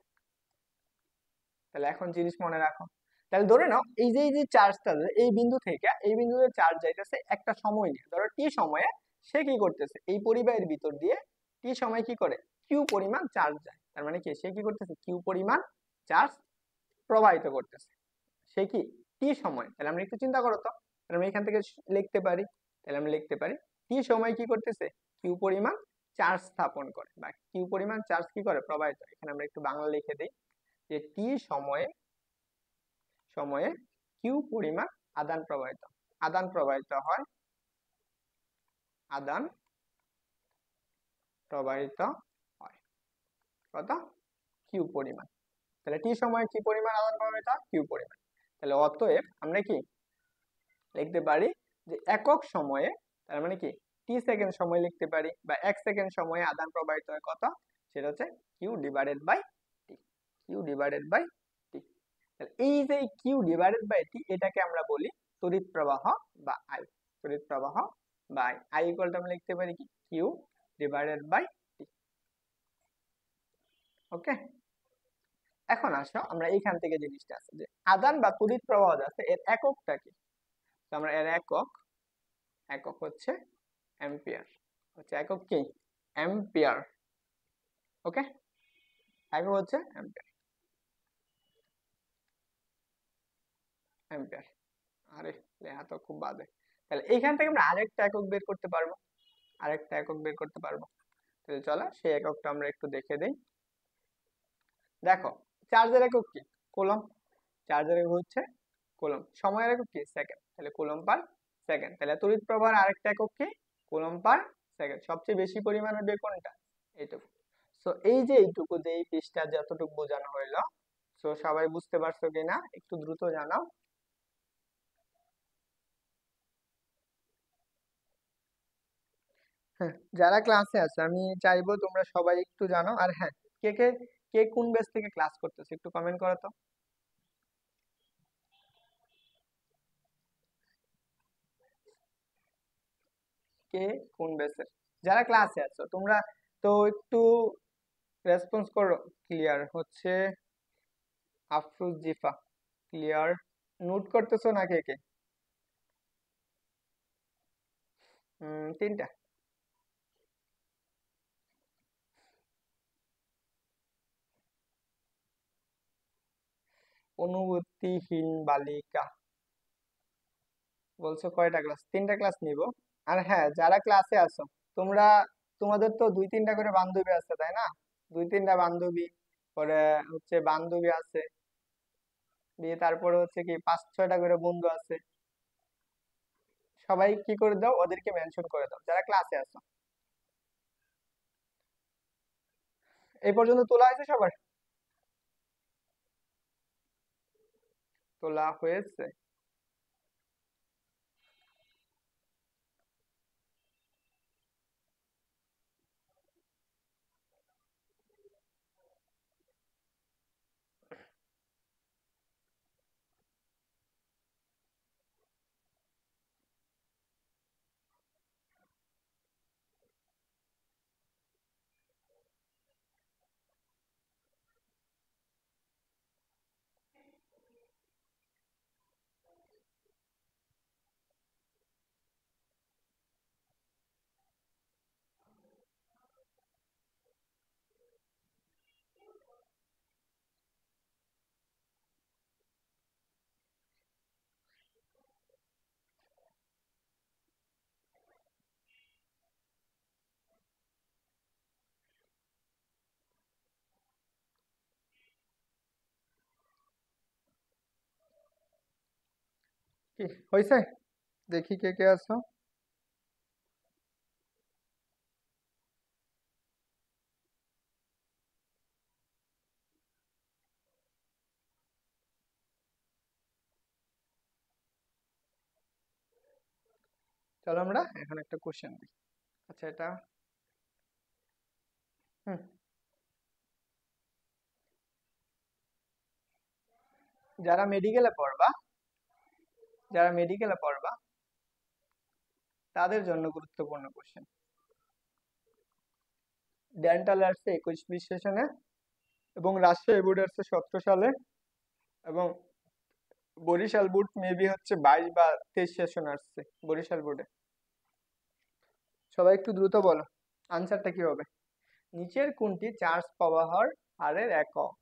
S1: তাহলে এখন জিনিস মনে রাখো, তাহলে ধরে নাও এই যে চার্জটা এই বিন্দু থেকে এই বিন্দুতে চার্জ যাইতেছে একটা সময় নিয়ে, ধরো টি সময়ে সে কি করতেছে এই পরিবাহের ভিতর দিয়ে টি সময় কি করে কিউ পরিমাণ চার্জ যায়। তার মানে কি, সে কি করতেছে, কিউ পরিমাণ চার্জ প্রবাহিত করতেছে। সে কি, টি সময়। তাহলে আমরা একটু চিন্তা করো তো, তাহলে আমরা এখান থেকে লিখতে পারি, তাহলে আমরা লিখতে পারি টি সময় কি করতেছে, কিউ পরিমাণ চার্জ স্থাপন করে, বা কিউ পরিমাণ চার্জ কি করে, প্রবাহিত। এখানে আমরা একটু বাংলা লিখে দিই যে টি সময়ে সময়ে কিউ পরিমাণ আদান প্রবাহিত হয়, আদান প্রবাহিত হয় কত, কিউ পরিমাণ। তাহলে টি সময়ে কি পরিমাণ আদান প্রবাহিত, কিউ পরিমাণ। তাহলে অতএব আমরা কি লিখতে পারি যে একক সময়ে, তার মানে কি টি সেকেন্ড সময় লিখতে পারি, বা 1 সেকেন্ড সময়ে আদান প্রবাহিত হয় কত, সেটা হচ্ছে Q divided by T, Q divided by T. তাহলে এই যে কিউ ডিভাইডেড বাই টি, এটাকে আমরা বলি তড়িৎ প্রবাহ বা আই, তড়িৎ প্রবাহ বা আই। আই ইকুয়াল টু আমরা লিখতে পারি কি, কিউ ডিভাইডেড বাই টি। ওকে, এখন আসো আমরা এইখান থেকে জিনিসটা আছে যে আদান বা তড়িৎ প্রবাহ আছে, এর এককটা কি। তো আমরা এর একক হচ্ছে অ্যাম্পিয়ার, হচ্ছে একক কি, অ্যাম্পিয়ার। ওকে, একক হচ্ছে অ্যাম্পিয়ার, অ্যাম্পিয়ার। আরে লেখা তো খুব বাজে। তাহলে এইখান থেকে আমরা আরেকটা একক বের করতে পারবো, আরেকটা একক বের করতে পারবো। তাহলে চলো সেই এককটা আমরা একটু দেখে দেই। দেখো, চার্জের একক কি, কুলম্ব। চার্জের একক হচ্ছে কুলম্ব। সময়ের একক কি, সেকেন্ড। তাহলে কুলম্ব পার সেকেন্ড। তাহলে তড়িৎ প্রবাহের আরেকটা একক কি, কুলম্ব পার সেকেন্ড। সবচেয়ে বেশি পরিমাণে হবে কোনটা, এইটুকু। সো এই যে এইটুকু, যে এই পৃষ্ঠা যতটুকু বোঝানো হইলো, সো সবাই বুঝতে পারছো কিনা একটু দ্রুত জানাও। হ্যাঁ, যারা ক্লাসে আছে আমি চাইবো তোমরা সবাই একটু জানো। আর হ্যাঁ, কে কে কে কোন ব্যাচ থেকে ক্লাস করতেছে একটু কমেন্ট করো তো। কে কোন ব্যাচের, যারা ক্লাসে আছো তোমরা তো একটু রেসপন্স করো। ক্লিয়ার হচ্ছে আফরুজ জিফা, ক্লিয়ার। নোট করতেছো না কে কে? তিনটা। অনুভূতিহীন বালিকা বলছো কয়টা ক্লাস, তিনটা ক্লাস নিব। আর হ্যাঁ, যারা ক্লাসে আছো তোমরা, তোমাদের তো 2-3টা করে বান্ধবী আছে তাই না, 2-3টা বান্ধবী, পরে হচ্ছে বান্ধবী আছে, দিয়ে তারপরে হচ্ছে কি 5-6টা করে বন্ধু আছে। সবাই কি করে দাও, ওদেরকে মেনশন করে দাও যারা ক্লাসে আছো। এই পর্যন্ত তোলা হয়েছে সবার, তোলা হয়েছে। কি হয়েছে, দেখি কে কে আছো। চলো আমরা এখন একটা কোশ্চেন দিই। আচ্ছা এটা, হুম, যারা মেডিকেলে পড়বা, যারা মেডিকেলে পড়বা তাদের জন্য গুরুত্বপূর্ণ কোশ্চেন। ডেন্টাল আসছে 21-20 সেশনে, এবং রাজশাহী বোর্ড আসছে 17 সালে, এবং বরিশাল বোর্ড মেবি হচ্ছে 22 বা 23 সেশন আসছে বরিশাল বোর্ডে। সবাই একটু দ্রুত বলো আনসারটা কি হবে। নিচের কোনটি চার্জ প্রবাহের হারের একক?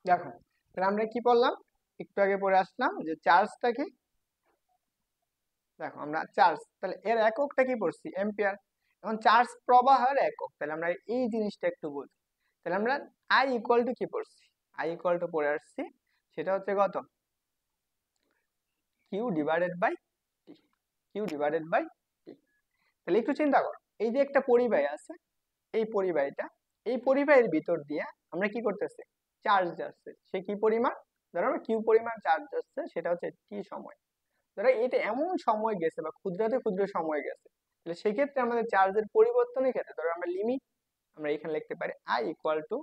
S1: দেখো, তাহলে আমরা কি পড়লাম? একটু আগে পড়ে আসলাম যে চার্জটাকে, দেখো আমরা চার্জ, তাহলে এর এককটা কি পড়ছি? এম্পিয়ার। এখন চার্জ প্রবাহের একক, তাহলে আমরা এই জিনিসটা একটু বুঝি। তাহলে আমরা আই ইকুয়াল টু কি পড়ছি? আই ইকুয়াল টু পড়ে আসছি, সেটা হচ্ছে কত? Q divided by T. Q divided by T. তাহলে একটু চিন্তা করো, এই যে একটা পরিবাহী আছে, এই পরিবাহীটা, এই পরিবাহীর ভিতর দিয়ে আমরা কি করতেছি? চার্জ যাচ্ছে। সে কি পরিমাণ? ধরো আমরা কিউ পরিমাণ চার্জ যাচ্ছে, সেটা হচ্ছে টি সময়। ধরো এটা এমন সময় গেছে বা ক্ষুদ্রাতে ক্ষুদ্র সময় গেছে, তাহলে সেক্ষেত্রে আমাদের চার্জের পরিবর্তনের ক্ষেত্রে ধরো আমরা লিমিট, আমরা এখানে লিখতে পারি I equal to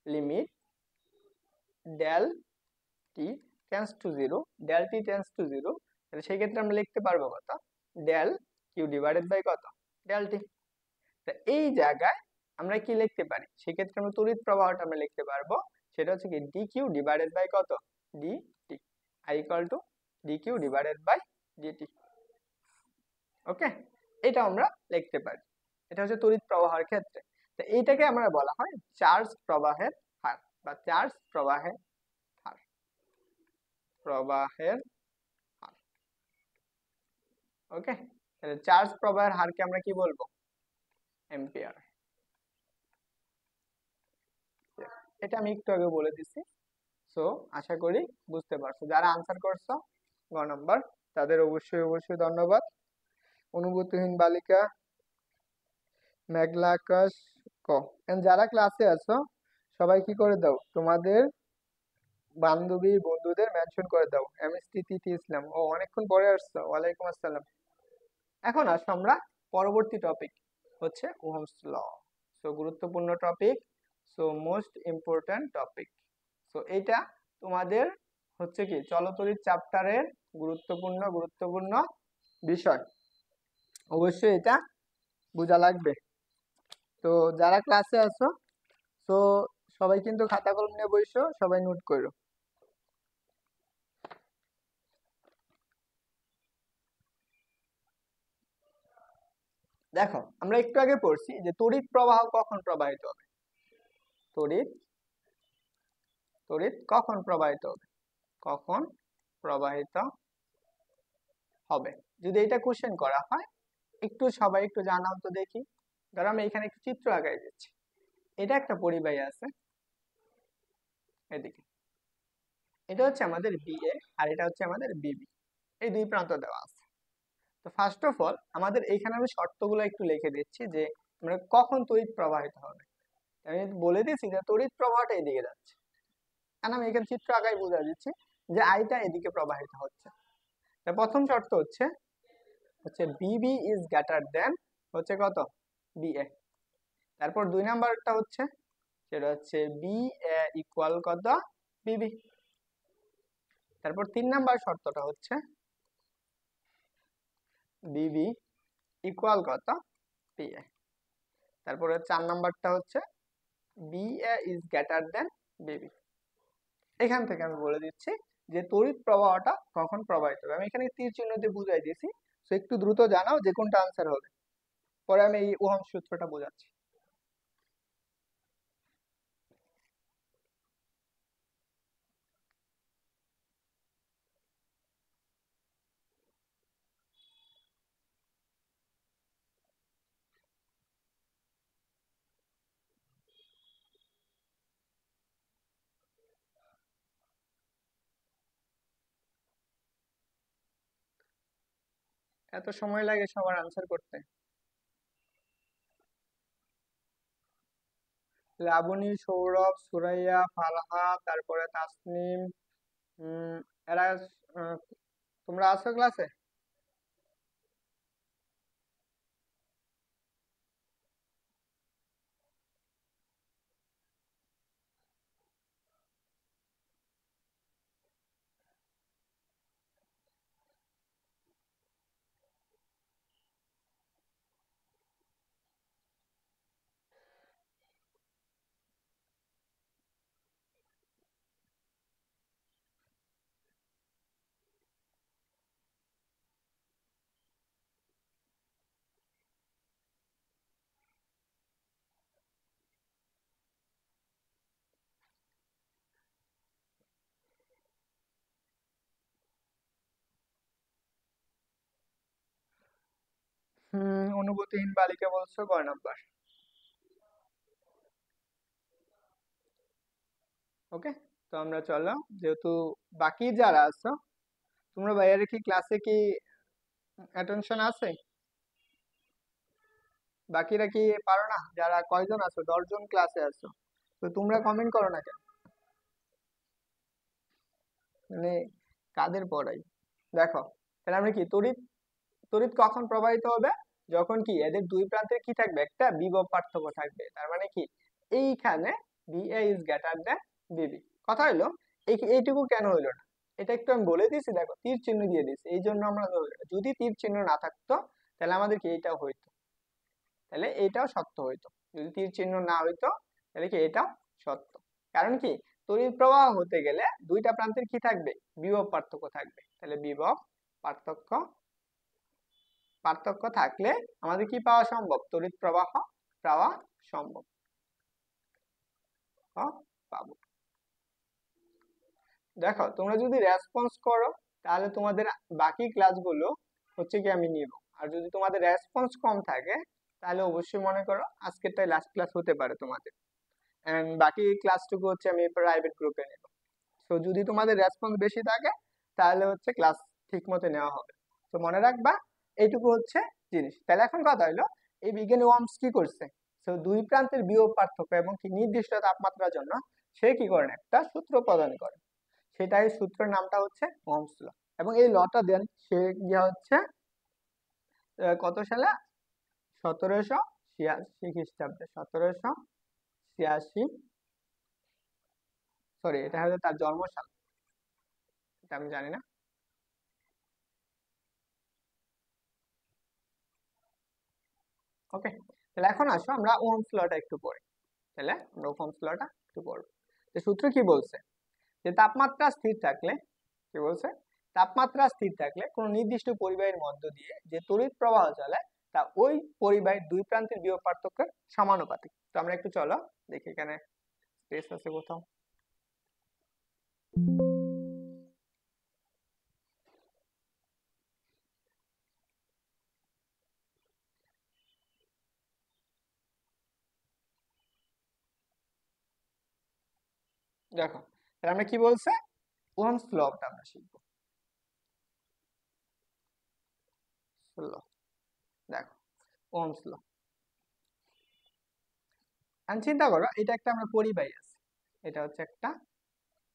S1: limit del T tends to zero, del T tends to zero, তাহলে সেই ক্ষেত্রে আমরা লিখতে পারবো কত? ডেল কিউ ডিভাইডেড বাই কত? Del T. তা এই জায়গায় আমরা কি লিখতে পারি? সেক্ষেত্রে আমরা তড়িৎ প্রবাহটা আমরা লিখতে পারবো, সেটা হচ্ছে কি ডি কিউ ডিভাইডেড বাই কত? D T. I equal to D Q divided by D T. Okay, এটা আমরা লিখতে পারি। এটা হচ্ছে তড়িৎ প্রবাহের ক্ষেত্রে। তো এইটাকে আমরা বলা হয় চার্জ প্রবাহের হার বা চার্জ প্রবাহের হার। প্রবাহের হার। ওকে, তাহলে চার্জ প্রবাহের হারকে আমরা কি বলবো? এম্পিয়ার। এটা আমি একটু আগে বলে দিছি। সো আশা করি বুঝতে পারছো। যারা আনসার করছো গ নাম্বার, তাদের অবশ্যই অবশ্যই ধন্যবাদ। অনুভূতিহীন বালিকা, মেঘলা আকাশ, ক। যারা ক্লাসে আছো সবাই কি করে দাও, তোমাদের বান্ধবী বন্ধুদের মেনশন করে দাও। এমএসটি তিথি ইসলাম, ও অনেকক্ষণ পরে আসছো, ওয়ালাইকুম আসসালাম। এখন আসো আমরা পরবর্তী টপিক, হচ্ছে ওহমস ল। সো গুরুত্বপূর্ণ topic, so most important topic. So এইটা তোমাদের হচ্ছে কি চলতরিৎ চ্যাপ্টারের গুরুত্বপূর্ণ গুরুত্বপূর্ণ বিষয়, অবশ্যই এটা বোঝা লাগবে। তো যারা ক্লাসে আছো, তো সবাই কিন্তু খাতা কলম নিয়ে বসো, সবাই নোট করো। দেখো, আমরা একটু আগে পড়ছি যে তড়িৎ প্রবাহ কখন প্রবাহিত হবে? তড়িৎ তড়িৎ কখন প্রবাহিত হবে? কখন প্রবাহিত হবে? যদি এটা কোশ্চেন করা হয়, একটু সবাই একটু জানাও তো দেখি। ধরো আমি এখানে একটু চিত্র আঁকাই দিচ্ছি। এটা একটা পরিবাহী আছে, এদিকে এটা হচ্ছে আমাদের বিএ আর এটা হচ্ছে আমাদের বিবি, এই দুই প্রান্ত দেওয়া আছে। তো ফার্স্ট অফ অল আমাদের এইখানে আমি শর্তগুলো একটু লিখে দিচ্ছি যে আমরা কখন তড়িৎ প্রবাহিত হবে। আমি বলে দিচ্ছি যে তড়িৎ প্রবাহটা এদিকে যাচ্ছে, কারণ আমি এখানে চিত্র আঁকাই বোঝা দিচ্ছি যে আইটা এদিকে প্রবাহিত হচ্ছে। তা প্রথম শর্ত হচ্ছে হচ্ছে বিবি ইজ গ্রেটার দেন হচ্ছে কত? বিএ। তারপর দুই নাম্বারটা হচ্ছে, সেটা হচ্ছে বি এ ইকুয়াল কত? বিবি। তারপর তিন নাম্বার শর্তটা হচ্ছে বিবি ইকুয়াল কত? পিএ। তারপরে চার নাম্বারটা হচ্ছে V A is greater than V B. এখান থেকে আমি বলে দিচ্ছি যে তড়িৎ প্রবাহটা কখন প্রবাহিত হবে। আমি এখানে তীর চিহ্ন দিয়ে বুঝাই দিয়েছি, তো একটু দ্রুত জানাও যে কোনটা আনসার হবে, পরে আমি এই ওহম সূত্রটা বোঝাচ্ছি। এত সময় লাগে সবার আনসার করতে? লাবণী, সৌরভ, সুরাইয়া, ফারহা, তারপরে তাসনিম, এরা তোমরা আছো ক্লাসে? অনুভূতিহীন বালিকা বলছো কয় নাম্বার? ওকে, তো আমরা চলো, যেহেতু বাকি যারা আছো তোমরা ভাইয়ারে কি ক্লাসে কি অ্যাটেনশন আছে? বাকিরা কি পারো না? যারা কয়জন আছো, 10 জন ক্লাসে আছো, তো তোমরা কমেন্ট করো না কেন? মানে কাদের পড়াই? দেখো, তাহলে আমরা কি তড়িৎ তড়িৎ কখন প্রবাহিত হবে? যখন কি এদের দুই প্রান্তে কি থাকবে, একটা বিভব পার্থক্য থাকবে। তার মানে কি এইখানে বিএ ইজ গ্রেটার দ্যান বিবি। কথা হইলো এইটুকু কেন হইলো না, এটা একটু আমি বলে দিয়েছি। দেখো, তীর চিহ্ন দিয়ে দিয়েছি, এই জন্য আমরা ধরলাম। যদি তীর চিহ্ন না থাকতো তাহলে আমাদের কি এইটাও হইতো, তাহলে এটাও সত্য হইতো। যদি তীর চিহ্ন না হইতো তাহলে কি এটাও সত্য। কারণ কি তড়িৎ প্রবাহ হতে গেলে দুইটা প্রান্তের কি থাকবে, বিভব পার্থক্য থাকবে। তাহলে বিভব পার্থক্য পার্থক্য থাকলে আমাদের কি পাওয়া সম্ভব, তড়িৎ প্রবাহ পাওয়া সম্ভব। পাবো। দেখো, তোমরা যদি রেসপন্স করো তাহলে তোমাদের বাকি ক্লাসগুলো হচ্ছে কি আমি নিব। আর যদি তোমাদের রেসপন্স কম থাকে তাহলে অবশ্যই মনে করো আজকেরটাই লাস্ট ক্লাস হতে পারে তোমাদের, এন্ড বাকি ক্লাসটুকু হচ্ছে আমি প্রাইভেট গ্রুপে নেব। তো যদি তোমাদের রেসপন্স বেশি থাকে তাহলে হচ্ছে ক্লাস ঠিক মতো নেওয়া হবে। তো মনে রাখবা, এইটুকু হচ্ছে জিনিস। তাহলে এখন কথা হলো, এই বিজ্ঞানী ওহমস কি করছে, তো দুই প্রান্তের বিভব পার্থক্য এবং কি নির্দিষ্ট তাপমাত্রার জন্য সে কি করেন, একটা সূত্র প্রদান করে। সেটাই সূত্রের নামটা হচ্ছে ওহমস ল। এবং এই লটা দেন সে গিয়া হচ্ছে কত সালে, 1786 খ্রিস্টাব্দে। 1786, সরি এটা হলো তার জন্মসাল, এটা আমি জানি না। ওকে, তাহলে এখন আসো আমরা ওহমস লটা একটু পড়ি। তাহলে আমরা ওহমস লটা একটু পড়ব। যে সূত্র কি বলছে, যে তাপমাত্রা স্থির থাকলে, কি বলছে, তাপমাত্রা স্থির থাকলে কোন নির্দিষ্ট পরিবাহীর মধ্য দিয়ে যে তড়িৎ প্রবাহ চলে তা ওই পরিবাহীর দুই প্রান্তের বিভব পার্থক্যের সমানুপাতিক। তো আমরা একটু চলো দেখি এখানে স্পেস আছে কোথাও। দেখো, তাহলে আমরা কি বলছে, ওহমস লটা আমরা শিখবো। ল, দেখো ওহমস ল। আমি চিন্তা করো, এটা একটা আমরা পরিবাহী আছে, এটা হচ্ছে একটা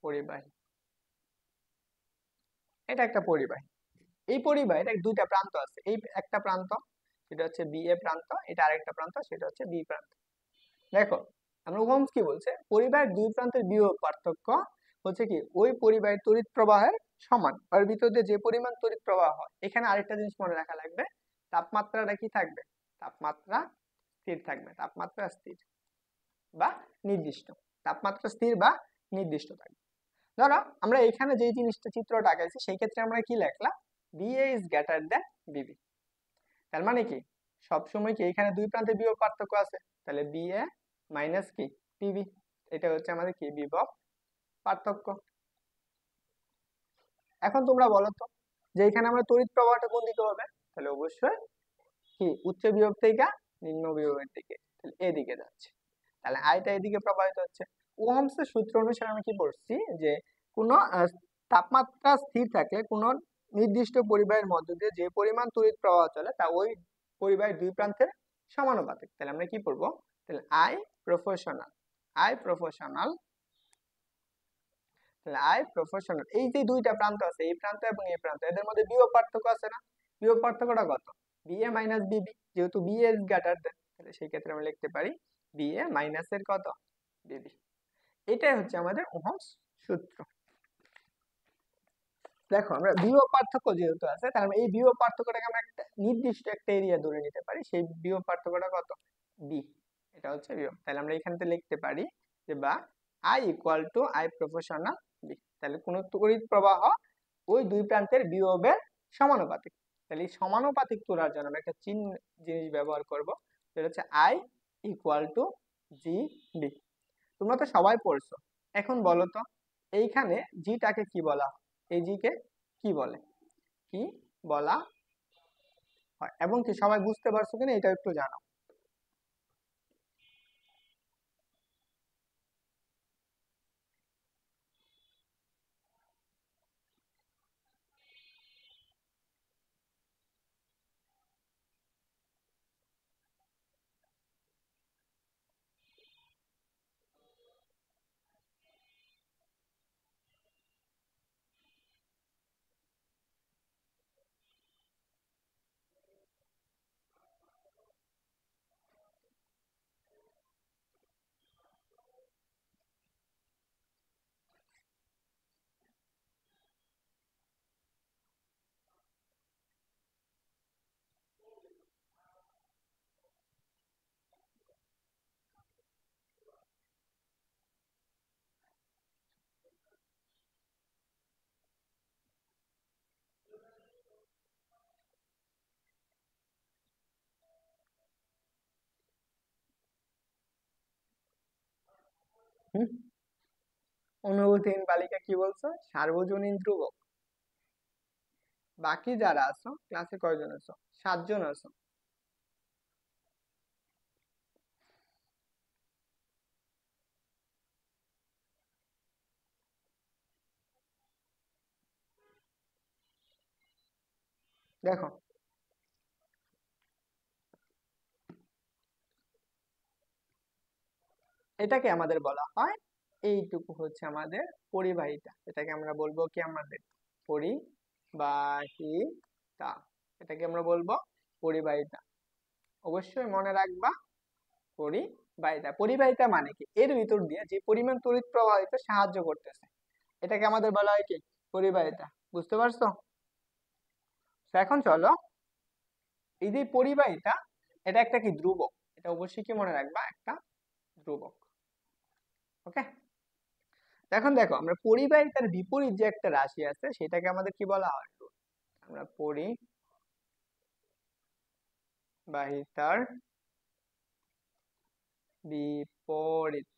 S1: পরিবাহী, এটা একটা পরিবাহী। এই পরিবাহীর দুইটা প্রান্ত আছে, এই একটা প্রান্ত সেটা হচ্ছে বি এ প্রান্ত, এটা আরেকটা প্রান্ত সেটা হচ্ছে বি প্রান্ত। দেখো, আমরা ওহমস কি বলছে, পরিবাহীর দুই প্রান্তের বিভব পার্থক্য হচ্ছে কি ওই পরিবাহীর তড়িৎ প্রবাহের সমান। আর ভিতর দিয়ে যে পরিমাণ তড়িৎ প্রবাহ হয়, এখানে আরেকটা জিনিস মনে রাখা লাগবে, তাপমাত্রাটা কি থাকবে, তাপমাত্রা স্থির থাকবে। তাপমাত্রা স্থির বা নির্দিষ্ট, তাপমাত্রা স্থির বা নির্দিষ্ট থাকবে। ধরো আমরা এখানে যে জিনিসটা চিত্রটা আঁকাইছি সেই ক্ষেত্রে আমরা কি লিখলাম, বিএ ইজ গ্রেটার দ্যান বিবি। তার মানে কি সবসময় কি এখানে দুই প্রান্তে বিভব পার্থক্য আছে, তাহলে বিএ মাইনাস কি পিবি, এটা হচ্ছে আমাদের কি বিভব পার্থক্য। এখন তোমরা বলো তো, যে এখানে আমরা তড়িৎ প্রবাহটা কোন দিকে হবে, তাহলে অবশ্যই কি উচ্চ বিভব থেকে নিম্ন বিভবের দিকে, তাহলে এদিকে যাচ্ছে। তাহলে আইটা এদিকে প্রবাহিত হচ্ছে। ওহমসের সূত্র অনুসারে আমি কি পড়ছি, যে কোন তাপমাত্রা স্থির থাকলে কোন নির্দিষ্ট পরিবাহের মধ্য দিয়ে যে পরিমাণ তড়িৎ প্রবাহ চলে তা ওই পরিবাহের দুই প্রান্তের সমানুপাতিক। তাহলে আমরা কি পড়বো, তাহলে আই প্রপোর্শনাল, আই প্রপোর্শনাল, তাহলে আই প্রফেশনাল, এই যে দুইটা প্রান্ত আছে, এই প্রান্ত এবং এই প্রান্ত, এদের মধ্যে বিভব পার্থক্য আছে না? বিভব পার্থক্যটা কত? বিএ মাইনাস বিবি, যেহেতু বিএ ইজ গ্রেটার দেন, তাহলে সেই ক্ষেত্রে আমরা লিখতে পারি বিএ মাইনাস এর কত? বিবি। এটাই হচ্ছে আমাদের ওহমস সূত্র। দেখো আমরা বিভব পার্থক্য যেহেতু আছে, তাহলে এই বিভব পার্থক্যটাকে আমরা একটা নির্দিষ্ট একটা এরিয়া ধরে নিতে পারি, সেই বিভব পার্থক্যটা কত? বি। এটা হচ্ছে বিভব। তাহলে আমরা এখান থেকে লিখতে পারি যে বা I equal to I proportional V. তাহলে কোন তড়িৎ প্রবাহ ওই দুই প্রান্তের বিভবের সমানুপাতিক। তাহলে এই সমানুপাতিক তোলার জন্য আমরা একটা জিনিস ব্যবহার করব, সেটা হচ্ছে I equal to G V. তোমরা তো সবাই পড়ছো, এখন বলো তো এইখানে জিটাকে কি বলা হয়? এই জি কে কি বলে, কি বলা হয়, এবং কি সবাই বুঝতে পারছো কিনা এটা একটু জানাও। হুম, অনুভূতিহীন বালিকা কি বলছো? সার্বজনীন ধ্রুবক। বাকি যারা আছো ক্লাসে কয়জন আছো? 7 জন আছো। দেখো এটাকে আমাদের বলা হয়, এইটুকু হচ্ছে আমাদের পরিবাহিতা, এটাকে আমরা বলবো কি আমাদের পরিবাহিতা, এটাকে আমরা বলবো পরিবাহিতা। অবশ্যই মনে রাখবা পরিবাহিতা। পরিবাহিতা মানে কি? এর ভিতর দিয়ে যে পরিমাণ তড়িৎ প্রবাহিত সাহায্য করতেছে, এটাকে আমাদের বলা হয় কি? পরিবাহিতা। বুঝতে পারছো? তো এখন চলো, এই যে পরিবাহিতা, এটা একটা কি ধ্রুবক, এটা অবশ্যই কি মনে রাখবা, একটা ধ্রুবক। ওকে, এখন দেখো আমরা পরিবাহিতার বিপরীত যে একটা রাশি আছে সেটাকে আমাদের কি বলা হয়? আমরা পরিবাহিতার বিপরীত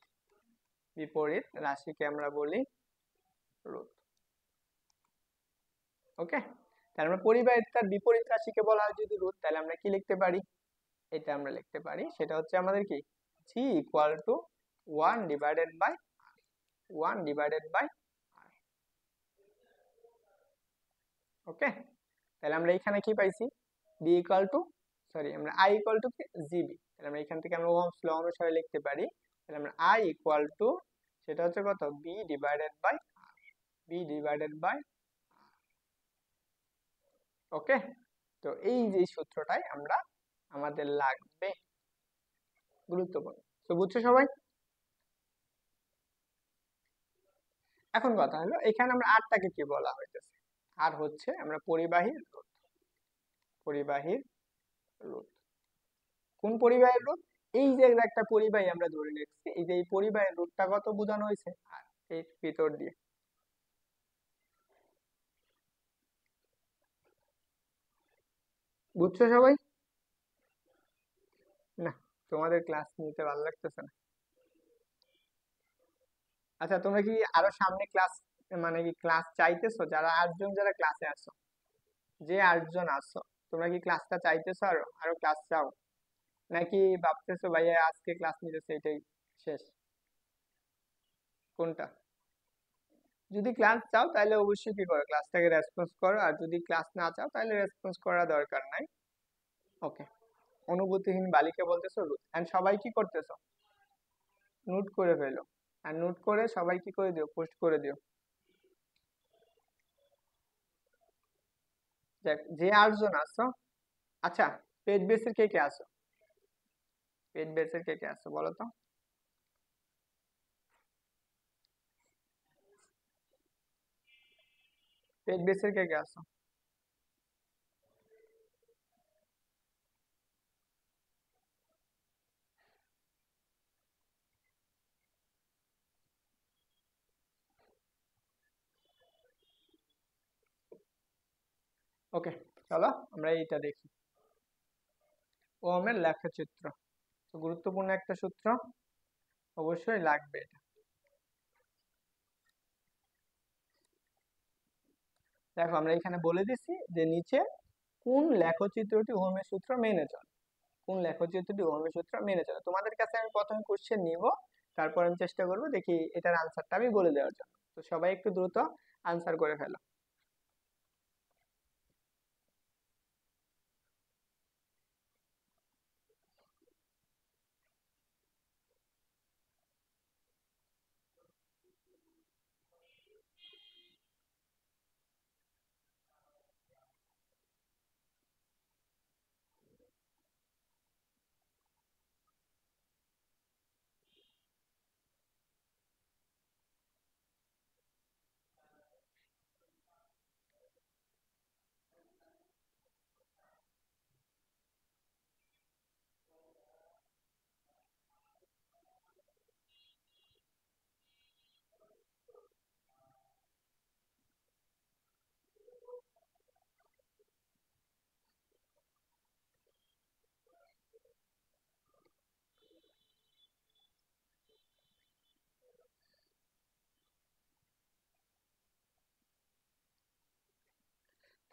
S1: বিপরীত রাশিকে আমরা বলি রোধ। ওকে, তাহলে আমরা পরিবাহিতার বিপরীত রাশিকে বলা হয় যদি রোধ, তাহলে আমরা কি লিখতে পারি? এটা আমরা লিখতে পারি, সেটা হচ্ছে আমাদের কি জি ইকুয়াল টু 1/1/r। ওকে, তাহলে আমরা এখানে কি পাইছি? বি ইকুয়াল টু, সরি আমরা আই ইকুয়াল টু জিবি, তাহলে আমরা এখান থেকে আমরা ওহমস ল অনুসারে লিখতে পারি, তাহলে আমরা আই ইকুয়াল টু, সেটা হচ্ছে কত? B divided by R, B divided by. Okay, তো এই যে সূত্রটাই আমরা আমাদের লাগবে, গুরুত্বপূর্ণ। তো বুঝছো সবাই? এখন কথা হলো এখানে আমরা আরটাকে কি বলা হইতেছে? আর হচ্ছে আমরা পরিবাহীর রোধ, পরিবাহীর রোধ। কোন পরিবাহীর রোধ? এই যে একটা পরিবাহী আমরা ধরে নিচ্ছি, এই যে এই পরিবাহীর রোধটা কত বোঝানো হয়েছে? আর এর ভিতর দিয়ে। বুঝছো সবাই? না, তোমাদের ক্লাস নিতে ভালো লাগতেছে না। আচ্ছা, তোমরা কি আরো সামনে ক্লাস, মানে কি ক্লাস চাইতেছো? যারা 8 জন যারা ক্লাসে আসো, যে 8 জন আসো, তোমরা কি ক্লাসটা চাইতেছো? আরো আরো ক্লাস চাও, নাকি ভাবতেছো ভাইয়া আজকে ক্লাস নিতেছে এটাই শেষ? কোনটা? যদি ক্লাস চাও তাহলে অবশ্যই কি করো, ক্লাসটাকে রেসপন্স করো, আর যদি ক্লাস না চাও তাহলে রেসপন্স করা দরকার নাই। ওকে, অনুভূতিহীন বালিকা বলতেছো রুথ, এন্ড সবাই কি করতেছো? নোট করে ফেলো, আর নোট করে সবাই কি করে দিও? পোস্ট করে দিও। দেখ যে 8 জন আছো, আচ্ছা পেজ বেসের কে কে আছো? পেজ বেসের কে কে আছো বলো তো? পেজ বেসের কে কে আছো? ওকে, চলো আমরা এইটা দেখি। ওহমের লেখচিত্র, তো গুরুত্বপূর্ণ একটা সূত্র, অবশ্যই লাগবে এটা। দেখো আমরা এখানে বলে দিছি যে নিচে কোন লেখচিত্রটি ওহমের সূত্র মেনে চলে, কোন লেখচিত্রটি ওহমের সূত্র মেনে চলে। তোমাদের কাছে আমি প্রথমে কোশ্চেন নিব, তারপর আমি চেষ্টা করব দেখি এটার আনসারটা আমি বলে দেওয়ার জন্য। তো সবাই একটু দ্রুত আনসার করে ফেলো।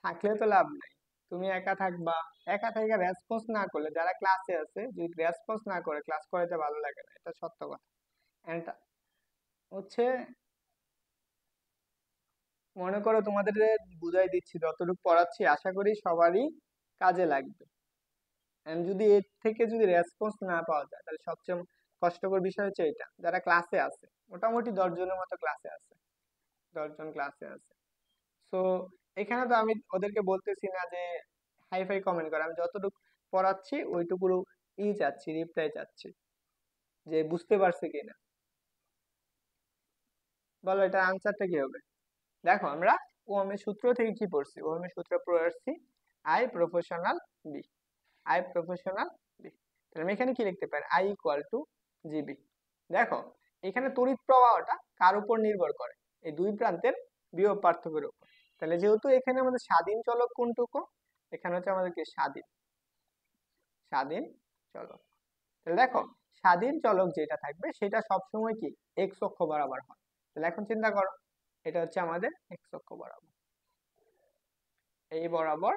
S1: থাকলে তো লাভ নাই, তুমি একা থাকবা, একা থেকে রেসপন্স না করলে, যারা ক্লাসে আছে যদি রেসপন্স না করে ক্লাস করাতে ভালো লাগে না, এটা সত্য কথা। And হচ্ছে মনে করো তোমাদের বুঝাই দিচ্ছি, যতটুকু পড়াচ্ছি আশা করি সবারই কাজে লাগবে। And যদি এর থেকে যদি রেসপন্স না পাওয়া যায় তাহলে সবচেয়ে কষ্টকর বিষয় হচ্ছে এটা, যারা ক্লাসে আছে মোটামুটি 10 জনের মতো ক্লাসে আছে, 10 জন ক্লাসে আছে। সো এখানে তো আমি ওদেরকে বলতেছি না যে হাই ফাই কমেন্ট করে, আমি যতটুকু পড়াচ্ছি ওইটুকু চাচ্ছি, রিপ্লাই চাচ্ছি যে বুঝতে পারছে কিনা। বলো এটা আনসারটা কি হবে? দেখো আমরা ওহমের সূত্র থেকে কি পড়ছি, ওহমের সূত্র পড়ে আসছি I proportional V, I proportional V. তাহলে আমি এখানে কি লিখতে পারি, আই ইকুয়াল টু জিবি। দেখো এখানে তড়িৎ প্রবাহটা কার উপর নির্ভর করে, এই দুই প্রান্তের বিভব পার্থক্যের উপর। তাহলে যেহেতু এখানে আমাদের স্বাধীন চলক কোনটুকু, এখানে হচ্ছে আমাদেরকে স্বাধীন, স্বাধীন চলক। তাহলে দেখো স্বাধীন চলক যেটা থাকবে সেটা সবসময় কি এক্স অক্ষ বরাবর হয়। তাহলে এখন চিন্তা করো, এটা হচ্ছে আমাদের এক্স অক্ষ বরাবর, এই বরাবর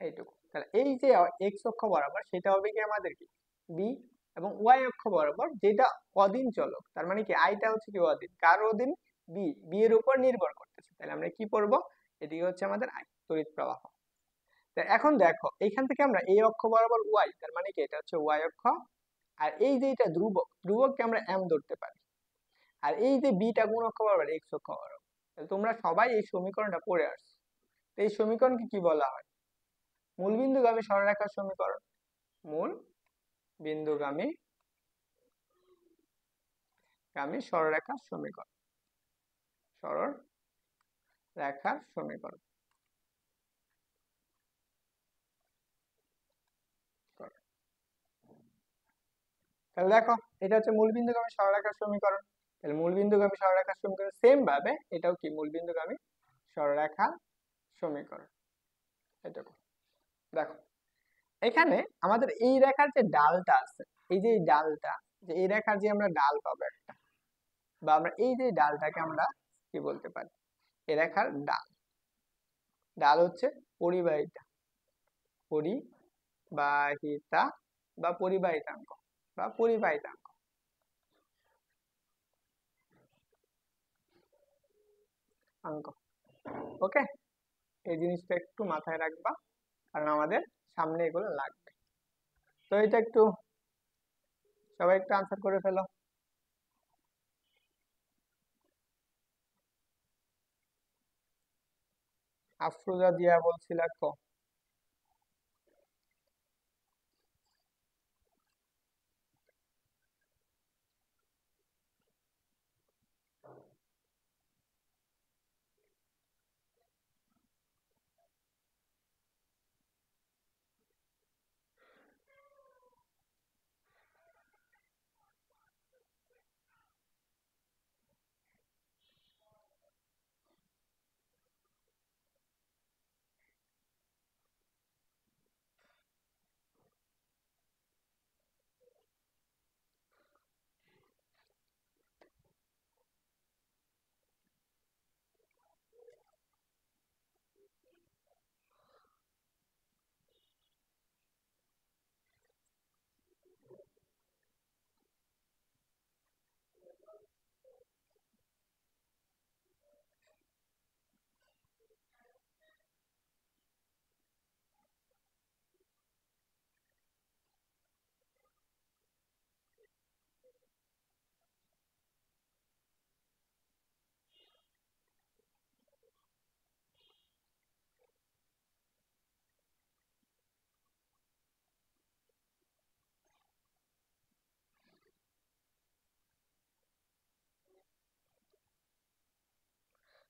S1: এইটুকু। তাহলে এই যে এক্স অক্ষ বরাবর সেটা হবে কি আমাদের কি বি, এবং ওয়াই অক্ষ বরাবর যেটা অধীন চলক, তার মানে কি আইটা হচ্ছে কি অধীন, কার অধীন, বি, বি এর উপর নির্ভর করতেছে। তাহলে আমরা কি পড়বো, এদিকে হচ্ছে আমাদের আই তড়িৎ প্রবাহ। তা এখন দেখো এখান থেকে আমরা এই অক্ষ বরাবর ওয়াই, তার মানে কি এটা হচ্ছে ওয়াই অক্ষ, আর এই যে এটা ধ্রুবক, ধ্রুবককে আমরা এম ধরতে পারি, আর এই যে বিটা গুণ অক্ষ বরাবর এক্স অক্ষ বরাবর। তাহলে তোমরা সবাই এই সমীকরণটা পড়ে আসছো। তো এই সমীকরণকে কি বলা হয়, মূলবিন্দুগামী সরলরেখার সমীকরণ, মূল বিন্দুগামী সরলরেখার সমীকরণ, সরল রেখার সমীকরণ। তাহলে দেখো এটা হচ্ছে মূলবিন্দুগামী সরলরেখার সমীকরণ। তাহলে মূলবিন্দুগামী সরলরেখার সমীকরণ সেম ভাবে এটাও কি মূলবিন্দুগামী সরলরেখার সমীকরণ। এটুকু দেখো এখানে আমাদের এই রেখার যে ডালটা আছে, এই যে এই ডালটা, যে এই রেখার যে আমরা ডাল পাবো একটা, বা আমরা এই যে ডালটাকে আমরা কি বলতে পারি, এই রেখার ডাল, ডাল হচ্ছে পরিবাহিতা, পরিবাহিতা বা পরিবাহিতাঙ্ক বা পরিবাহিতাঙ্ক অঙ্ক। ওকে, এই জিনিসটা একটু মাথায় রাখবা, কারণ আমাদের সামনে এগুলো লাগবে। তো এটা একটু সবাই একটু আনসার করে ফেলো। আফরোজা জিয়া বলছিল ক,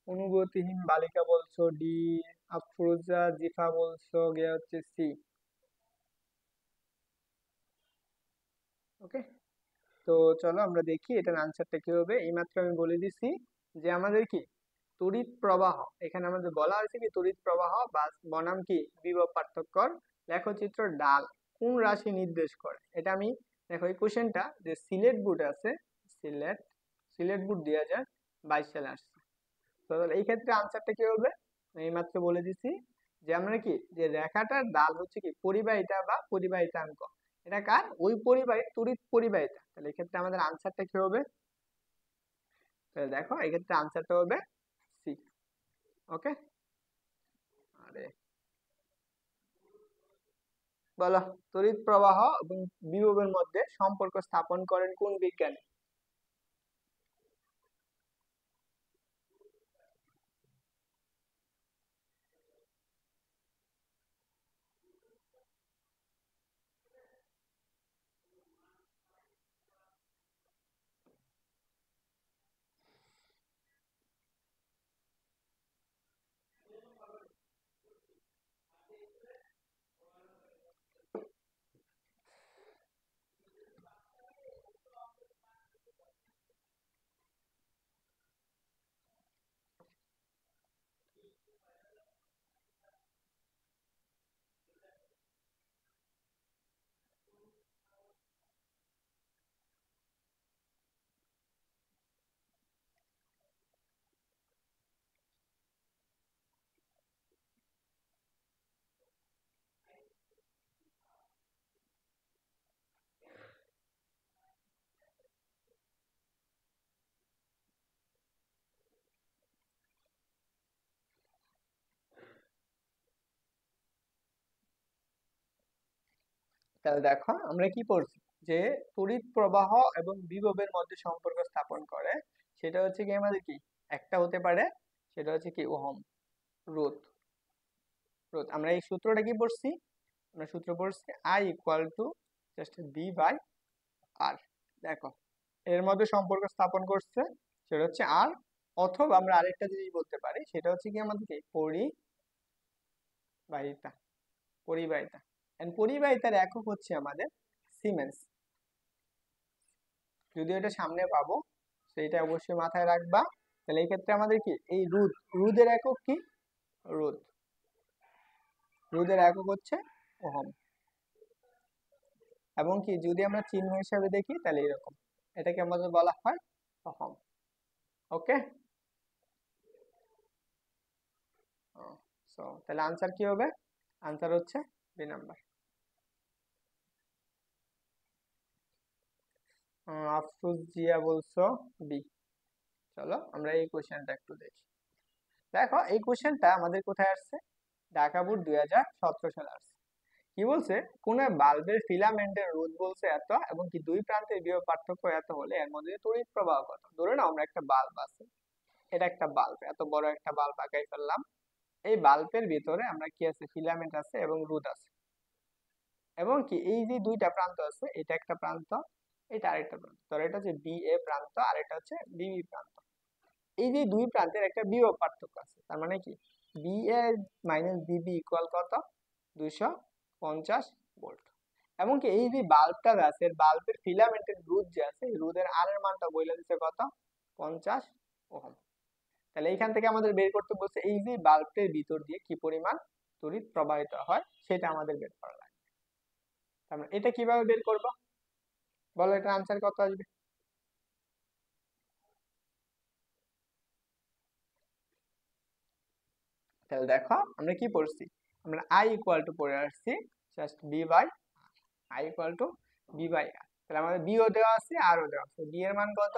S1: অনুভূতিহীন বালিকা বলছো ডি, আফরোজা জিফা বলছো গিয়ে হচ্ছে সি। ওকে, তো চলো আমরা দেখি এটার আনসারটা কি হবে। এইমাত্র আমি বলে দিছি যে আমাদের কি তড়িৎ প্রবাহ, এখানে আমাদের বলা হয়েছে কি তড়িৎ প্রবাহ বা বনাম কি বিভব পার্থক্যর লেখচিত্র ডাল কোন রাশি নির্দেশ করে। এটা আমি দেখো এই কোশ্চেনটা যে সিলেট বোর্ডে আছে, সিলেট সিলেট বোর্ড 2022 সালে আসছে। তো তাহলে এই ক্ষেত্রে আনসারটা কি হবে, এইমাত্র বলে দিছি যে আমরা কি যে রেখাটার ডাল হচ্ছে কি পরিবাহিতা বা পরিবাহিতাঙ্ক, এটা কার ওই পরিবাহী তড়িৎ পরিবাহিতা। তাহলে এই ক্ষেত্রে আমাদের আনসারটা কি হবে, তাহলে দেখো এই ক্ষেত্রে আনসারটা হবে সি। ওকে, আরে বলো তড়িৎ প্রবাহ এবং বিভবের মধ্যে সম্পর্ক স্থাপন করেন কোন বিজ্ঞানী। তাহলে দেখো আমরা কি পড়ছি যে তড়িৎ প্রবাহ এবং বিভবের মধ্যে সম্পর্ক স্থাপন করে, সেটা হচ্ছে কি আমাদের কি একটা হতে পারে, সেটা হচ্ছে কি ওহম রোধ। রোধ আমরা এই সূত্রটা কি পড়ছি, আমরা সূত্র পড়ছি I equal to just V by R. দেখো এর মধ্যে সম্পর্ক স্থাপন করছে সেটা হচ্ছে আর, অথবা আমরা আরেকটা জিনিস বলতে পারি সেটা হচ্ছে কি আমাদের কি পরিবাহিতা, পরিবাহিতা এন্ড পরিবাহিতার একক হচ্ছে আমাদের সিমেন্স। যদিও এটা সামনে পাবো, সেইটা অবশ্যই মাথায় রাখবা। তাহলে এই ক্ষেত্রে আমাদের কি এই রোধ, রোধের একক কি রোধ, রোধের একক হচ্ছে ওহম। এবং কি যদি আমরা চিহ্ন হিসাবে দেখি তাহলে এরকম, এটাকে আমাদের বলা হয় ওহম। ওকে, সো তাহলে আনসার কি হবে, আনসার হচ্ছে বি নাম্বার। আফসুস জিয়া বলছো বি। চলো আমরা এই কোশ্চেনটা একটু দেখি। দেখো এই কোশ্চেনটা আমাদের কোথায় আসছে, ঢাকা বোর্ড 2017 সালে আসছে। কি বলছে কোন বাল্বের ফিলামেন্টের রোধ বলছে এত এবং কি দুই প্রান্তের বিভব পার্থক্য এত হলে এর মধ্যে তড়িৎ প্রবাহ কত। ধরে নাও আমরা একটা বাল্ব আছে, এটা একটা বাল্ব, এত বড় একটা বাল্ব আঁকাই ফেললাম। এই বাল্বের ভিতরে আমরা কি আছে ফিলামেন্ট আছে এবং রোধ আছে, এবং কি এই যে দুইটা প্রান্ত আছে, এটা একটা প্রান্ত, এটা আরেকটা প্রান্ত। ধরো এটা হচ্ছে বি এ প্রান্ত আর এটা হচ্ছে বিবি প্রান্ত। এই যে দুই প্রান্তের একটা বিভব পার্থক্য আছে, তার মানে কি বি এ মাইনাস বিবি ইকুয়াল কত 250 ভোল্ট। এমনকি এই যে বাল্বটা আছে, বাল্বের ফিলামেন্টের রোধ যে আছে, এই রোধের আর এর মানটা বলে দিচ্ছে কত 50 ওহম। তাহলে এইখান থেকে আমাদের বের করতে বলছে এই যে বাল্বটির ভিতর দিয়ে কি পরিমাণ তড়িৎ প্রবাহিত হয় সেটা আমাদের বের করা লাগবে। তাহলে এটা কিভাবে বের করব, বলো এটার আনসার কত আসবে। তাহলে দেখো আমরা কি পড়ছি, আমরা আই ইকুয়াল টু পড়ে আসছি just V by I equal to V by R. তাহলে আমাদের বি ও দেওয়া আছে আর ও দেওয়া আছে, বি এর মান কত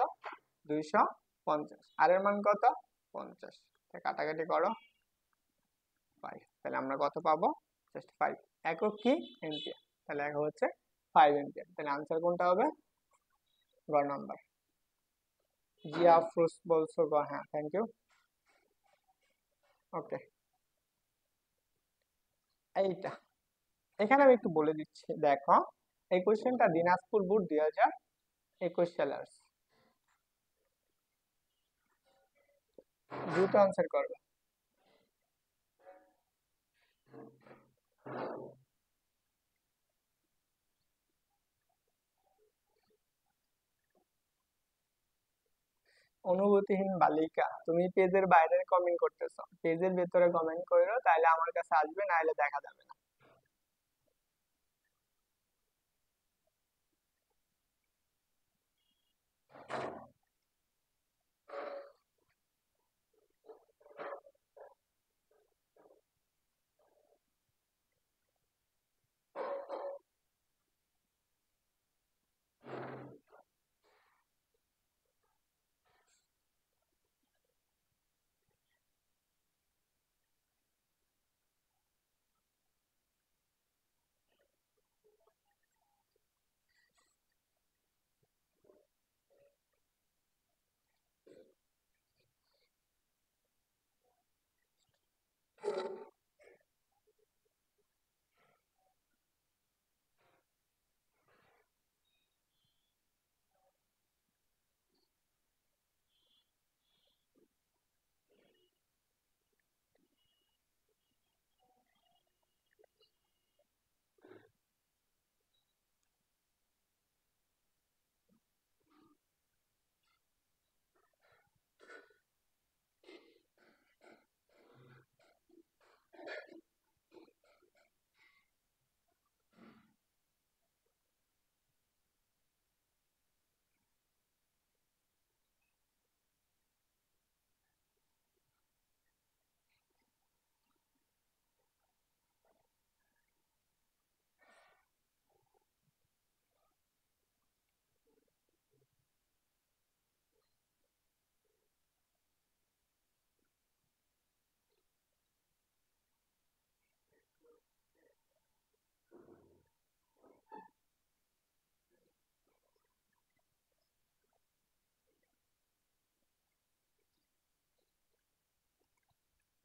S1: 250, আর এর মান কত 50, কাটাকাটি করো 5। তাহলে আমরা কত পাবো জাস্ট 5। একক কি এম্পিয়ার, তাহলে একক হচ্ছে 5 এম্পিয়ার। তাহলে আনসার কোনটা হবে, গ নাম্বার। জিয়া আফরোজ বলছো গ, হ্যাঁ থ্যাংক ইউ। ওকে, এইটা এখানে আমি একটু বলে দিচ্ছি। দেখো এই কোশ্চেনটা দিনাজপুর বোর্ড 2021 সালে আসছে। দ্রুত আনসার করবে। অনুভূতিহীন বালিকা, তুমি পেজের বাইরে কমেন্ট করতেছো, পেজের ভেতরে কমেন্ট করো, তাহলে আমার কাছে আসবে, নাহলে দেখা যাবে না।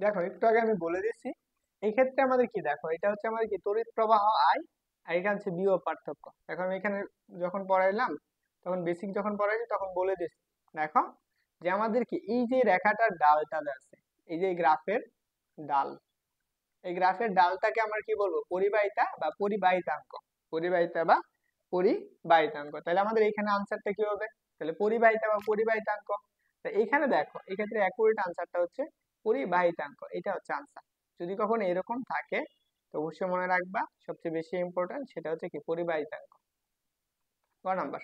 S1: দেখো একটু আগে আমি বলে দিচ্ছি, এই ক্ষেত্রে আমাদের কি, দেখো এটা হচ্ছে আমাদের কি তড়িৎ প্রবাহ আই, আর এটা হচ্ছে বিভব পার্থক্য। এখন এখানে যখন পড়াইলাম, তখন বেসিক যখন পড়াইছি তখন বলে দিচ্ছি। দেখো যে আমাদের কি এই যে রেখাটার ডালটা আছে, এই যে গ্রাফের ডাল, এই গ্রাফের ডালটাকে আমরা কি বলবো, পরিবাহিতা বা পরিবাহিতাঙ্ক। পরিবাহিতা বা পরিবাহিতাঙ্ক, তাহলে আমাদের এখানে আনসারটা কি হবে, তাহলে পরিবাহিতা বা পরিবাহিতাঙ্ক। তো এখানে দেখো এক্ষেত্রে অ্যাকুরেট আনসারটা হচ্ছে পরিবাহিতাঙ্ক, এটা হচ্ছে আনসার। যদি কখনো এরকম থাকে তো অবশ্যই মনে রাখবা, সবচেয়ে বেশি ইম্পর্টেন্ট সেটা হচ্ছে কি পরিবাহিতাঙ্ক। ক নাম্বার।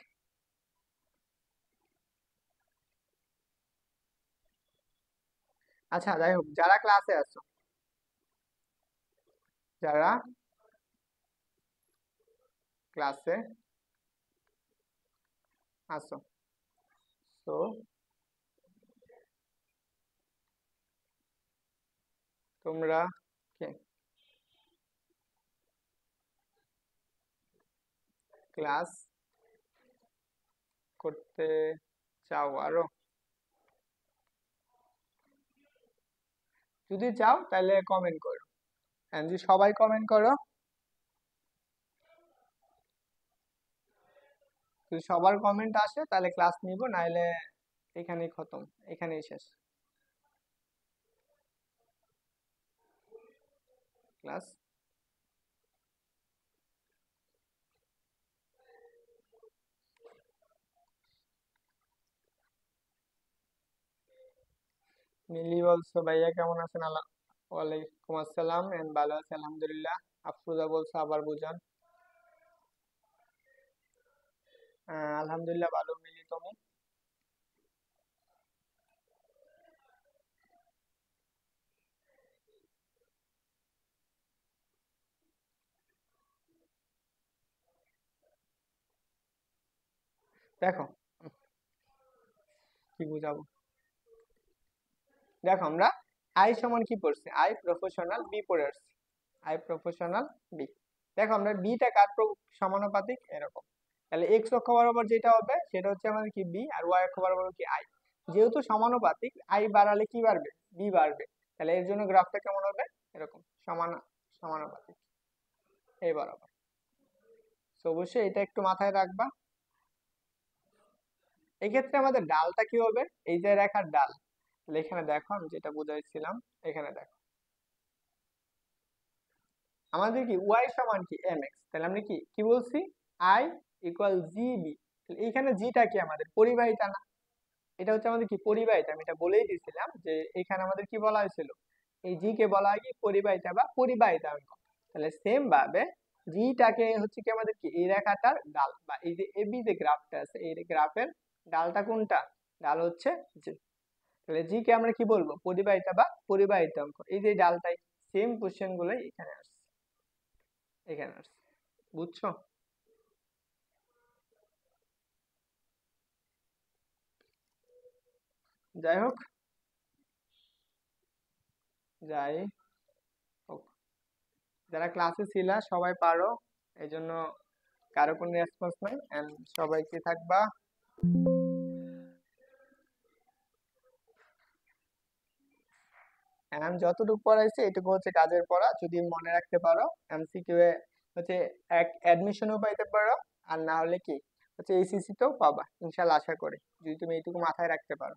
S1: আচ্ছা যাই হোক, যারা ক্লাসে আছো, যারা ক্লাসে আছো, তো তোমরা কে ক্লাস করতে চাও আরো? যদি চাও তাহলে কমেন্ট করো, and যদি সবাই কমেন্ট করো, যদি সবার কমেন্ট আসে তাহলে ক্লাস নিব, নাইলে এখানেই খতম, এখানেই শেষ ক্লাস। মিলি বলছো ভাইয়া কেমন আছেন? আল্লাহ, ওয়ালাইকুম আসসালাম, এন্ড ভালো আছি আলহামদুলিল্লাহ। আফরোজা বলছো আবার বুঝান। আলহামদুলিল্লাহ ভালো মিলি, তুমি? দেখো কি বুঝাবো, দেখো আমরা আই সমান কি পড়ছি, আই প্রফেশনাল বি পড়ে আসছি, আই প্রফেশনাল বি। দেখো আমরা বিটা কার সমানুপাতিক, এরকম। তাহলে এক্স অক্ষ বরাবর যেটা হবে সেটা হচ্ছে আমাদের কি বি, আর ওয়াই অক্ষ বরাবর কি আই। যেহেতু সমানুপাতিক, আই বাড়ালে কি বাড়বে, বি বাড়বে। তাহলে এর জন্য গ্রাফটা কেমন হবে, এরকম সমানুপাতিক, এই বরাবর। তো অবশ্যই এটা একটু মাথায় রাখবা। এক্ষেত্রে আমাদের ডালটা কি হবে, এই যে রেখার ডাল, তাহলে এখানে দেখো আমি যেটা বুঝাইছিলাম, এখানে দেখো আমাদের কি ওয়াই সমান কি এম এক্স, তাহলে আমরা কি কি বলছি, আই ইকুয়াল জি বি। এইখানে জিটা কি আমাদের পরিবাহিতা না, এটা হচ্ছে আমাদের কি পরিবাহিতা, আমি এটা বলেই দিয়েছিলাম যে এখানে আমাদের কি বলা হয়েছিল, এই জি কে বলা হয় কি পরিবাহিতা বা পরিবাহিতাঙ্ক। তাহলে সেম ভাবে জিটাকে হচ্ছে কি আমাদের কি এই রেখাটার ডাল, বা এই যে এবি যে গ্রাফটা আছে এই গ্রাফের ডালটা কোনটা, ডাল হচ্ছে জি। তাহলে জি কে আমরা কি বলবো, পরিবাহিতা বা পরিবাহিতাঙ্ক। এই যে ডালটাই সেম কোশ্চেন গুলোই এখানে আসছে, এখানে আসছে, বুঝছো? যাই হোক, যাই হোক, যারা ক্লাসে ছিলা সবাই পারো, এই জন্য কারো কোনো রেসপন্স নাই, এন্ড সবাই কি থাকবা। And আমি যতটুকু পড়াইছি এটুকু হচ্ছে কাজের পড়া, যদি মনে রাখতে পারো এমসিকিউ এ হচ্ছে এক অ্যাডমিশনও পাইতে পারো, আর না হলে কি হচ্ছে এইচএসসি তেও পাবা ইনশাল্লাহ, আশা করি যদি তুমি এইটুকু মাথায় রাখতে পারো।